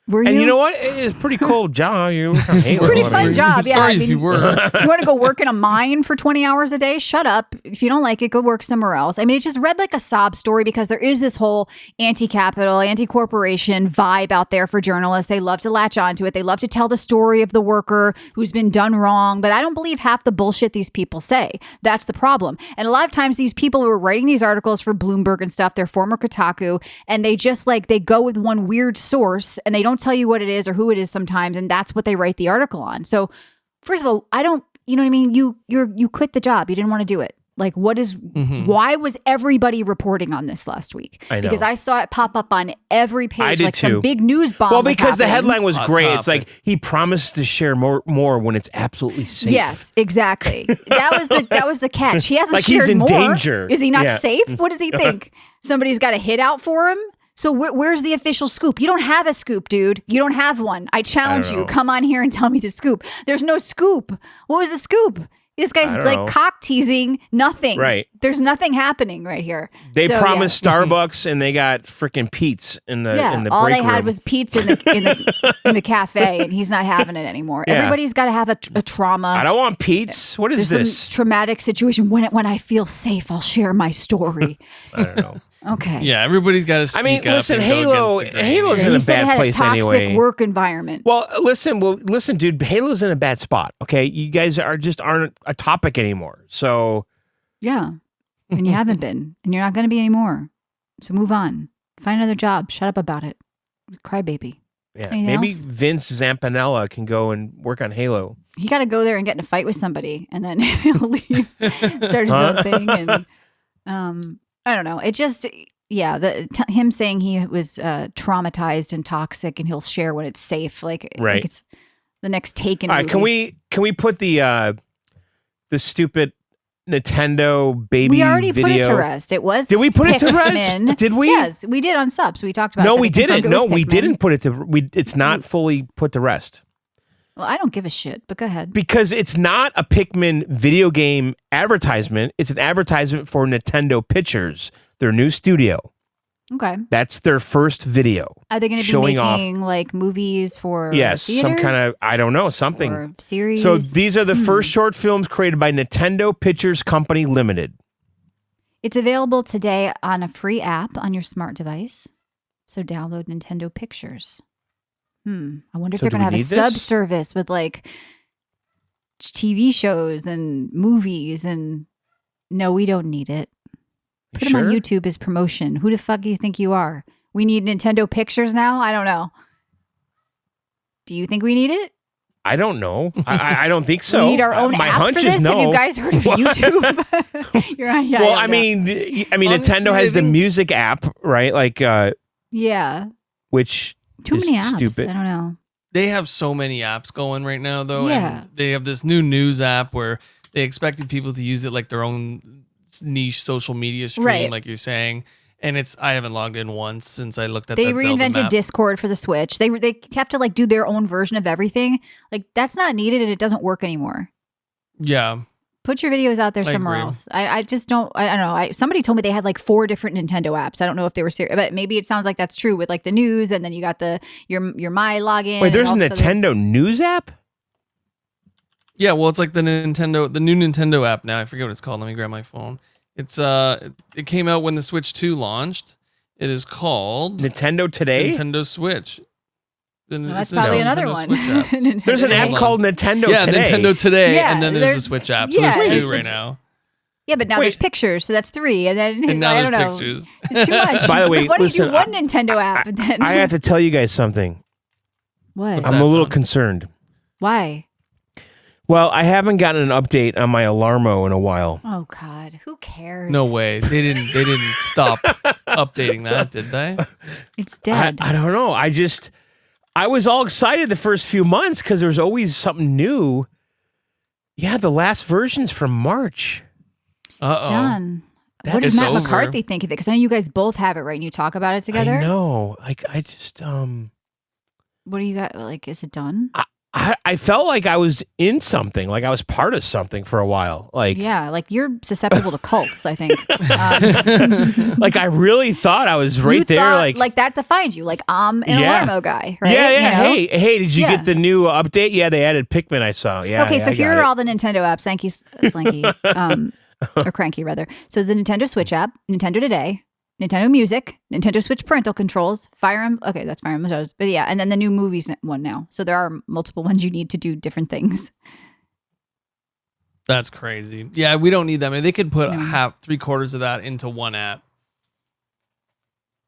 Were And you? you know what? It's pretty cool job. You Halo, Pretty I fun mean. job. Yeah, Sorry I if mean, you were. you want to go work in a mine for 20 hours a day? Shut up. If you don't like it, go work somewhere else. I mean, it just read like a sob story because there is this whole anti-capital, anti-corporation vibe out there for journalists. They love to latch onto it. They love to tell the story of the worker who's been done wrong. But I don't believe half the bullshit these people say. That's the problem. And a lot of times these people who are writing these articles for Bloomberg and stuff, they're former Kotaku, and they just like, they go with one weird source and they don't tell you what it is or who it is sometimes, and that's what they write the article on. So first of all, I don't, you know what I mean? You quit the job. You didn't want to do it. Like, what is, why was everybody reporting on this last week? I know. Because I saw it pop up on every page, I did like too. some big news bomb. Well, was because the happening. headline was Hot great. It's topic. like he promised to share more when it's absolutely safe. Yes, exactly. That was the catch. He hasn't Like he's shared in more. danger. Is he not Yeah. safe? What does he think? Somebody's got a hit out for him? So where's the official scoop? You don't have a scoop, dude. You don't have one. I challenge you. know. Come on here and tell me the scoop. There's no scoop. What was the scoop? This guy's I don't like know. cock teasing nothing. Right. There's nothing happening right here. They So, promised Starbucks and they got freaking Pete's in the in the all break they had room. was pizza in the cafe, and he's not having it anymore. Yeah. Everybody's got to have a trauma. I don't want Pete's. What is There's this? some traumatic situation. When I feel safe, I'll share my story. I don't know. Okay. Yeah, everybody's got to speak I mean, up listen, and go Halo- against the grain. Halo's Yeah, in he a said it bad had place a toxic anyway. work environment. Well, listen, dude. Halo's in a bad spot. Okay, you guys aren't a topic anymore. So Yeah. And you haven't been. And you're not going to be anymore. So move on. Find another job. Shut up about it. Crybaby. yeah, Anything maybe else? Vince Zampanella can go and work on Halo. You got to go there and get in a fight with somebody and then he'll leave, start his own thing. And I don't know. It just, yeah, him saying he was traumatized and toxic and he'll share when it's safe. Like Right. it's the next Taken All right, movie. can we put the stupid Nintendo baby We already video? put it to rest. It was. Did we put it to rest? Pikmin. Did we? Yes, we did on subs. We talked about. No, that. we confirmed didn't. it was No, we Pikmin. didn't put it to. It's not fully put to rest Well, I don't give a shit. But go ahead. because it's not a Pikmin video game advertisement. It's an advertisement for Nintendo Pictures, their new studio. Okay. That's their first video. Are they going to be showing making like movies for Yes, theater? some kind of I don't know something. or series? So these are the first short films created by Nintendo Pictures Company Limited. It's available today on a free app on your smart device. So download Nintendo Pictures. I wonder if So they're do going to have we a need sub this? service with like TV shows and movies and no, we don't need it. You Put them on sure? YouTube as promotion. Who the fuck do you think you are? We need Nintendo Pictures now? I don't know. Do you think we need it? I don't know. I don't think so. We need our own My app hunch for this? is no. Have you guys heard of YouTube? You're on, yeah, well, I I don't know. mean, Honestly, Nintendo I has the think- music app, right? Like, Yeah. which Too is many apps. stupid. I don't know. They have so many apps going right now, though. Yeah. And they have this new news app where they expected people to use it like their own niche social media stream, Right. like you're saying. And I haven't logged in once since I looked at They that Zelda reinvented map. Discord for the Switch. They have to like do their own version of everything. Like that's not needed and it doesn't work anymore. Yeah. Put your videos out there I somewhere agree. else. I just don't. I don't know. Somebody told me they had like 4 different Nintendo apps. I don't know if they were serious, but maybe it sounds like that's true with like the news, and then you got your My login. Wait, there's a and all this other- Nintendo news app? Yeah, well, it's like the new Nintendo app now. I forget what it's called. Let me grab my phone. It's it came out when the Switch 2 launched. It is called Nintendo Today? Nintendo Switch. Well, that's probably another one. Nintendo There's an app Today. called Nintendo Yeah, Today. Nintendo Today, Yeah, and then there's the there's- Switch app. So yeah, there's there's 2 right Switch- now. Yeah, but now Wait. there's pictures, so that's 3, and then And now I there's don't know. pictures. It's too much. By the way, why don't listen, you do one Nintendo app and then I have to tell you guys something. what? What's I'm that, a little John? concerned. Why? Well, I haven't gotten an update on my Alarmo in a while. Oh God, who cares? No way. They didn't stop updating that, did they? It's dead. I don't know. I was all excited the first few months because there was always something new. Yeah, the last version's from March. Uh-oh. John, what That's- does Matt It's over. McCarthy think of it? Because I know you guys both have it, right? And you talk about it together. I know. Like, I just, What do you got? Like, is it done? I felt like I was in something, like I was part of something for a while. Like, Yeah, like you're susceptible to cults, I think. like I really thought I was right You there. thought, Like that defined you. Like, I'm an Yeah. Alarmo guy, right? yeah, yeah. You know? Hey, did you Yeah. get the new update? Yeah, they added Pikmin. I saw. Yeah. Okay, yeah, so I here got are it. all the Nintendo apps. Thank you, Slinky. Or Cranky, rather. So the Nintendo Switch app, Nintendo Today, Nintendo Music, Nintendo Switch parental controls, Fire Emblem. Okay, that's Fire Emblem. But yeah, and then the new movies one now. So there are multiple ones you need to do different things. That's crazy. Yeah, we don't need that. I mean, they could put No. half, 3/4 of that into one app.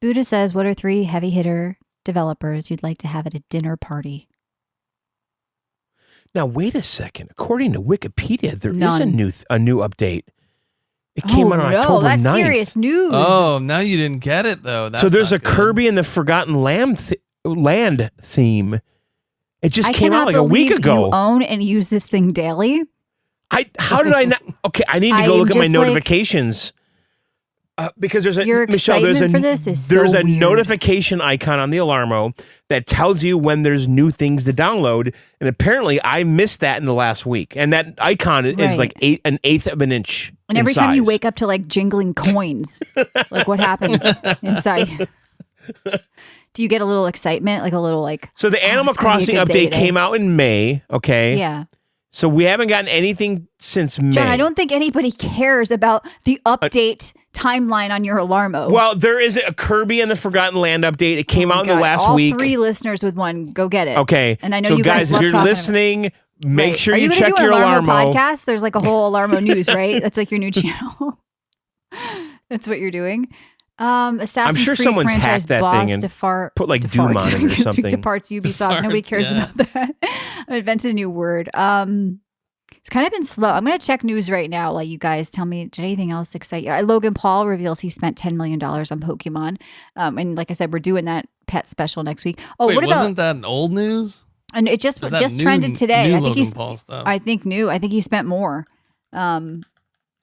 Buddha says, what are 3 heavy hitter developers you'd like to have at a dinner party? Now wait a second. According to Wikipedia, there is None. a new update. It came out on October that's 9th. serious news. Oh, now you didn't get it though. That's So there's a not good. Kirby and the Forgotten Land theme. It just I came out cannot like a week believe ago. You own and use this thing daily. How did I not? Okay, I need to I go am look at my just like- notifications. Because there's a Your Michelle, there's a excitement for this is so there's a weird. notification icon on the Alarmo that tells you when there's new things to download, and apparently I missed that in the last week. And that icon is Right. like an eighth of an inch. And every time you wake up to like jingling coins, like what happens inside? Do you get a little excitement, like a little like? So the Animal it's gonna be a Crossing good day update today. came out in May. Okay, Yeah, so we haven't gotten anything since May. John, I don't think anybody cares about the update timeline on your Alarmo. Well, there is a Kirby and the Forgotten Land update. It came out in the God, last all week. 3 listeners with one, go get it. Okay, And I know so you guys love if you're talking about- listening, make Right. sure Are you gonna check do an your Alarmo Alarmo. podcast. There's like a whole Alarmo news, right? That's like your new channel. That's what you're doing. Assassin's sure Creed someone's franchise hacked that boss thing and Depart, put, like, Depart. Doom on it or Speak something. Departs Ubisoft. Nobody cares yeah. about that. I invented a new word. It's kind of been slow. I'm going to check news right now while you guys tell me, did anything else excite you? Logan Paul reveals he spent $10 million on Pokemon. And like I said, we're doing that pet special next week. Oh, Wait, what about, wasn't that old news? and it just Or is that new- trended today. new I think Logan he's, Paul stuff. I think he spent more.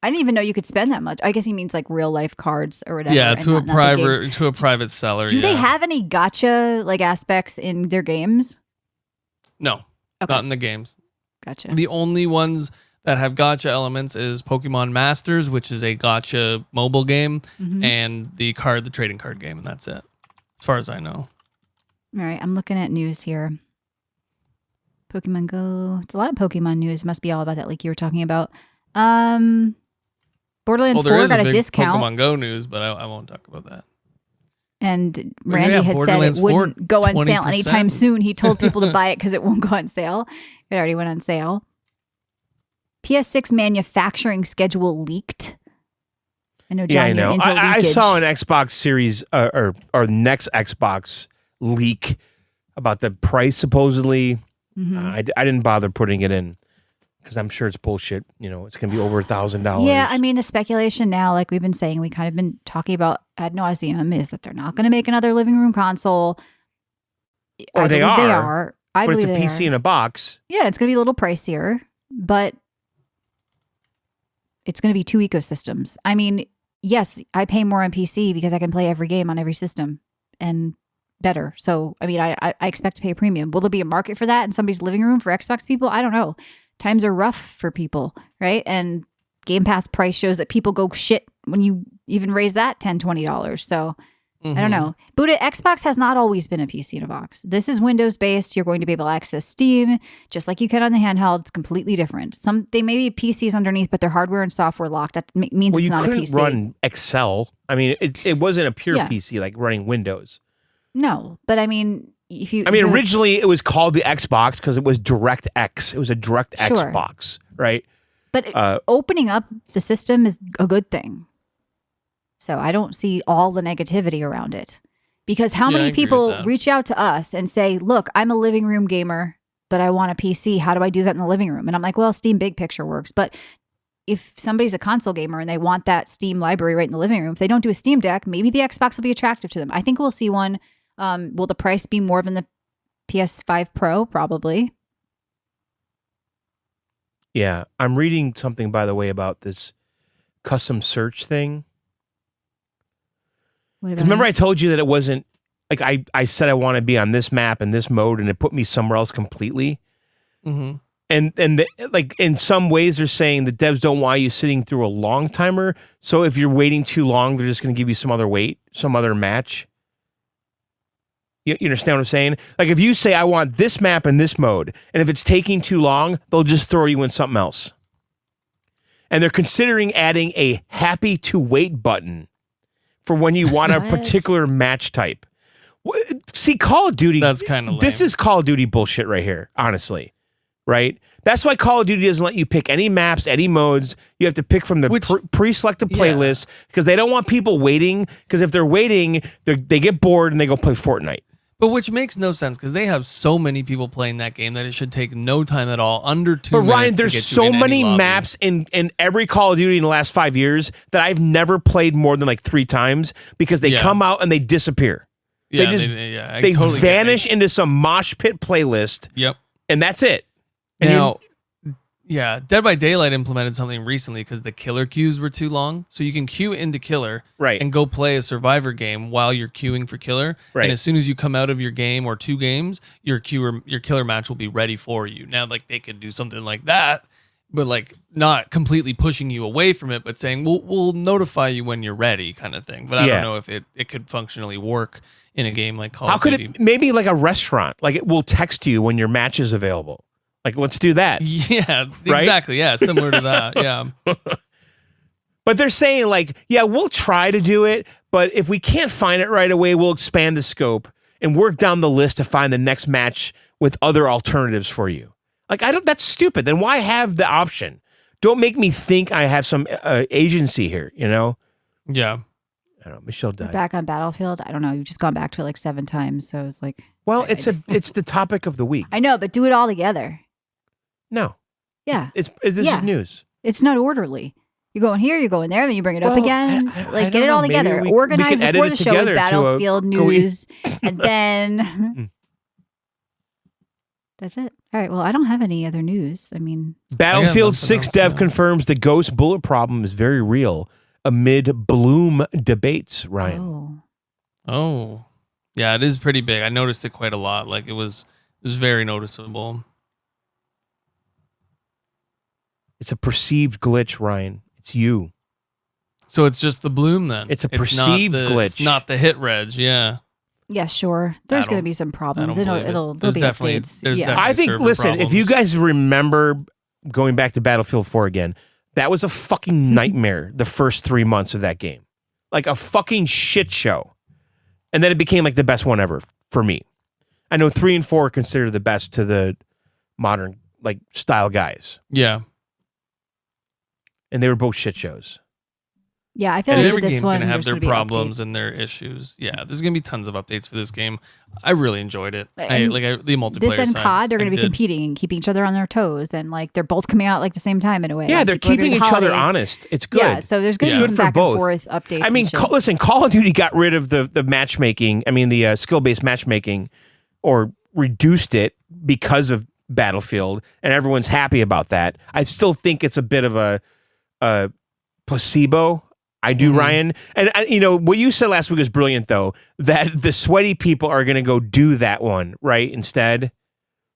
I didn't even know you could spend that much. I guess he means like real life cards or whatever. Yeah, and to a not the games. private seller. Do they yeah. have any gotcha like aspects in their games? No, Okay. not in the games. Gotcha. The only ones that have gotcha elements is Pokemon Masters, which is a gotcha mobile game, Mhm. and the trading card game, and that's it, as far as I know. All right, I'm looking at news here. Pokemon Go. It's a lot of Pokemon news. Must be all about that like you were talking about. Borderlands Well, there 4 is got a a big discount. Pokemon Go news, but I won't talk about that. And Well, Randy yeah, had said it Borderlands 4, wouldn't go on sale 20%. anytime soon. He told people to buy it because it won't go on sale. It already went on sale. PS6 manufacturing schedule leaked. I know, John, Yeah, I you're know. into I leakage. saw an Xbox Series or next Xbox leak about the price supposedly. Mhm. I didn't bother putting it in because I'm sure it's bullshit. You know, it's going to be over $1,000. Yeah, I mean, the speculation now, like we've been saying, we kind of been talking about ad nauseum, is that they're not going to make another living room console. Or I they believe are, I but it's believe a they PC are. in a box. Yeah, it's going to be a little pricier, but it's going to be 2 ecosystems. I mean, yes, I pay more on PC because I can play every game on every system and better. So, I mean, I expect to pay a premium. Will there be a market for that in somebody's living room for Xbox people? I don't know. Times are rough for people, right? And Game Pass price shows that people go shit when you even raise that $10, $20. So, I don't know. Buddha, Xbox has not always been a PC in a box. This is Windows based. You're going to be able to access Steam just like you can on the handheld. It's completely different. They may be PCs underneath, but their hardware and software locked. That means Well, it's you not a couldn't PC. run Excel. I mean, it wasn't a pure Yeah. PC like running Windows. No, but I mean, if you. I mean, if you- originally it was called the Xbox because it was DirectX. It was a DirectX Sure. box, right? But opening up the system is a good thing. So I don't see all the negativity around it. Because how Yeah, I many agree with people that. reach out to us and say, look, I'm a living room gamer, but I want a PC. How do I do that in the living room? And I'm like, well, Steam Big Picture works. But if somebody's a console gamer and they want that Steam library right in the living room, if they don't do a Steam Deck, maybe the Xbox will be attractive to them. I think we'll see one. Will the price be more than the PS5 Pro? Probably. Yeah. I'm reading something, by the way, about this custom search thing. What Because about remember it? I told you that it wasn't, like I said I want to be on this map and this mode and it put me somewhere else completely. Mm-hmm. And like in some ways they're saying the devs don't want you sitting through a long timer. So if you're waiting too long, they're just going to give you some other match. You understand what I'm saying? Like if you say I want this map in this mode, and if it's taking too long, they'll just throw you in something else. And they're considering adding a happy to wait button for when you want a particular match type. See, Call of Duty. That's kind of lame. This is Call of Duty bullshit right here, honestly. Right? That's why Call of Duty doesn't let you pick any maps, any modes. You have to pick from the pre-selected playlist because they don't want people waiting. Because if they're waiting, they get bored and they go play Fortnite. But which makes no sense because they have so many people playing that game that it should take no time at all, under 2 minutes. But Ryan, there's to get so you in many any lobby. maps in every Call of Duty in the last 5 years that I've never played more than like 3 times because they come out and they disappear. Yeah, they totally vanish into some mosh pit playlist. Yep. And that's it. And now, Dead by Daylight implemented something recently because the killer queues were too long. So you can queue into killer and go play a survivor game while you're queuing for killer. Right. And as soon as you come out of your game or 2 games, your killer match will be ready for you. Now, like they could do something like that, but like not completely pushing you away from it, but saying we'll notify you when you're ready, kind of thing. But I don't know if it could functionally work in a game like Call of Duty. How could it? Maybe like a restaurant, like it will text you when your match is available. Like, let's do that. Yeah, right? Exactly. Yeah, similar to that. Yeah. But they're saying like, yeah, we'll try to do it, but if we can't find it right away, we'll expand the scope and work down the list to find the next match with other alternatives for you. Like, that's stupid. Then why have the option? Don't make me think I have some agency here, you know? Yeah. I don't know. Michelle died. Back on Battlefield. I don't know. You've just gone back to it like 7 times. So it's like. Well, it's the topic of the week. I know, but do it all together. No. Yeah. This is news. It's not orderly. You're going here, you're going there, and you bring it up again. I get it all together. Organize before the show with Battlefield news, and then that's it. All right. Well, I don't have any other news. I mean, Battlefield 6 dev confirms the ghost bullet problem is very real amid Bloom debates. Ryan. Oh, yeah, it is pretty big. I noticed it quite a lot. Like it was very noticeable. It's a perceived glitch, Ryan. It's you. So it's just the Bloom then. It's a perceived glitch. It's not the hit reg. Yeah. Yeah, sure. There's going to be some problems. There'll be updates. I think. Listen, if you guys remember going back to Battlefield 4 again, that was a fucking nightmare. The first 3 months of that game, like a fucking shit show, and then it became like the best one ever for me. I know 3 and 4 are considered the best to the modern like style guys. Yeah. And they were both shit shows. Yeah, I feel like every this game's one going to have their problems updates. and their issues. Yeah, there's going to be tons of updates for this game. I really enjoyed it. The multiplayer This and side, COD are going to be competing and keeping each other on their toes, and like they're both coming out like the same time in a way. Yeah, like, they're keeping each other honest. It's good. Yeah, so there's going to be some back and forth updates. I mean, listen, Call of Duty got rid of the matchmaking. I mean, the skill-based matchmaking, or reduced it because of Battlefield, and everyone's happy about that. I still think it's a bit of a placebo. I do, Ryan. And what you said last week was brilliant, though, that the sweaty people are going to go do that one, right, instead.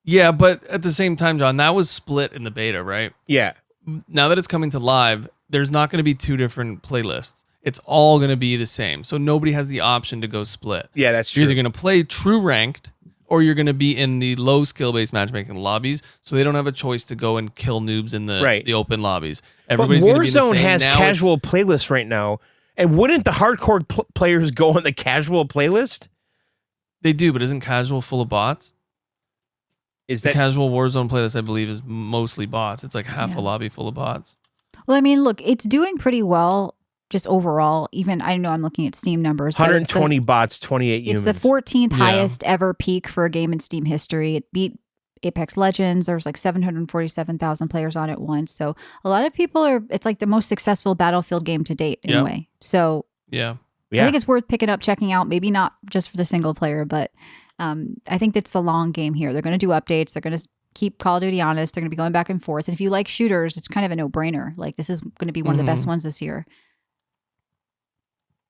Yeah, but at the same time, John, that was split in the beta, right? Yeah. Now that it's coming to live, there's not going to be 2 different playlists. It's all going to be the same. So nobody has the option to go split. Yeah, that's true. You're either going to play true ranked, or you're going to be in the low skill-based matchmaking lobbies, so they don't have a choice to go and kill noobs in the open lobbies. Everybody's but Warzone be in the same. has now casual playlists right now, and wouldn't the hardcore players go on the casual playlist? They do, but isn't casual full of bots? Is the that casual Warzone playlist? I believe is mostly bots. It's like half a lobby full of bots. Well, I mean, look, it's doing pretty well. Just overall, even I know I'm looking at Steam numbers. 120 bots, 28 humans. It's the 14th highest ever peak for a game in Steam history. It beat Apex Legends. There was like 747,000 players on it once. So a lot of people it's like the most successful Battlefield game to date in a way. So yeah, I think it's worth picking up, checking out. Maybe not just for the single player, but I think it's the long game here. They're going to do updates. They're going to keep Call of Duty honest. They're going to be going back and forth. And if you like shooters, it's kind of a no-brainer. Like this is going to be one of the best ones this year.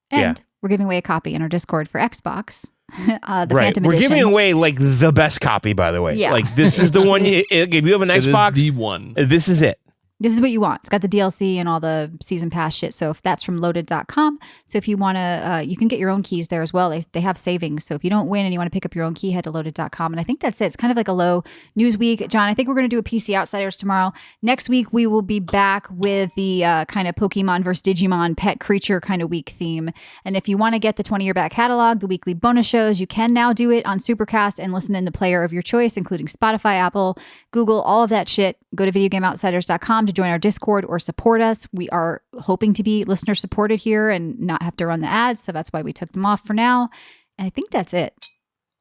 And we're giving away a copy in our Discord for Xbox. The Right. Phantom We're Edition. giving away like the best copy, by the way. Yeah. Like this is the one. If you have an It is Xbox, the one. this is it. This is what you want. It's got the DLC and all the season pass shit. So if that's from loaded.com. So if you want to, you can get your own keys there as well. They have savings. So if you don't win and you want to pick up your own key, head to loaded.com. And I think that's it. It's kind of like a low news week. John, I think we're going to do a PC Outsiders tomorrow. Next week, we will be back with the kind of Pokemon versus Digimon pet creature kind of week theme. And if you want to get the 20-year back catalog, the weekly bonus shows, you can now do it on Supercast and listen in the player of your choice, including Spotify, Apple, Google, all of that shit. Go to videogameoutsiders.com to join our Discord or support us. We are hoping to be listener supported here and not have to run the ads. So that's why we took them off for now. And I think that's it.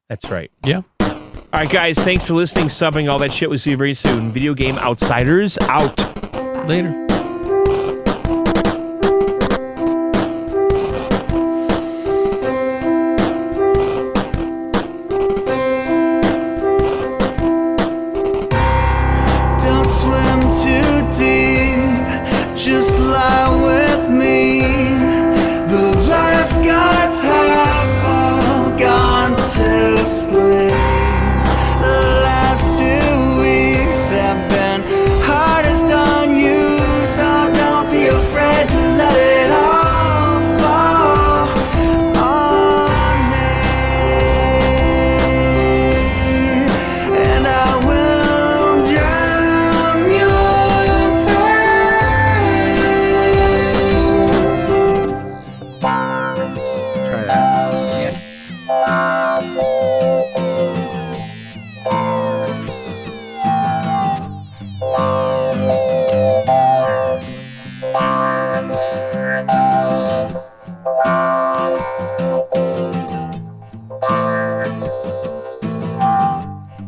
That's right. Yeah. All right, guys. Thanks for listening, subbing, all that shit. We'll see you very soon. Video Game Outsiders out. Later. Don't swim too deep, just lie with me. The lifeguards have all gone to sleep. The last 2 weeks have been hardest on you, so don't be afraid to let it all fall on me. And I will drown your pain. Try that.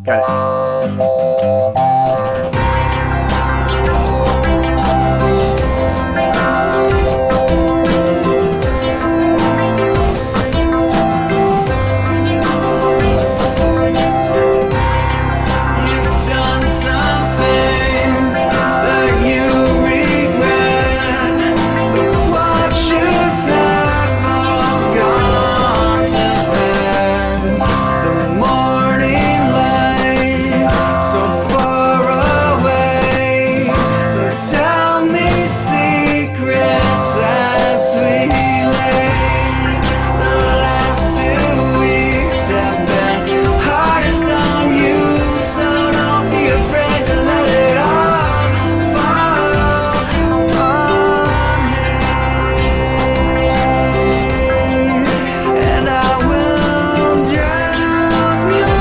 Got it. You've done some things that you regret. The watchers have all gone to bed. The morning light so far away. So tell me secrets as we lay. The last 2 weeks have been hardest on you, so don't be afraid to let it all fall on me. And I will drown your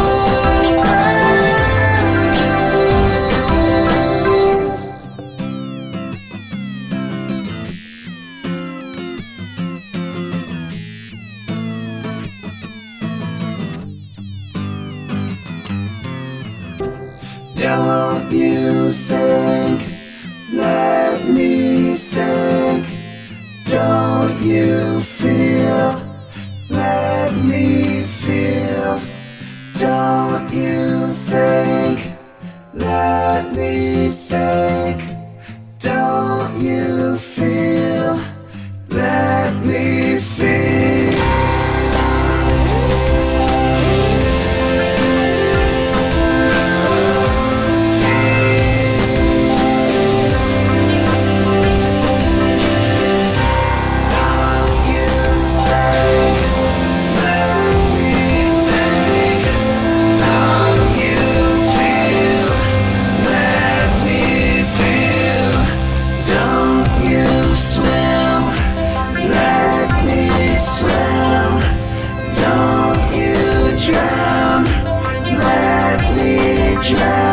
Don't you think? Let me think. Don't you feel? Let me feel. Don't you think? Let me think. Don't you feel? Let me feel. Don't you think? Let me think. Don't you feel? Let me feel. Don't you swim? Let me swim. Don't you drown? Let me drown.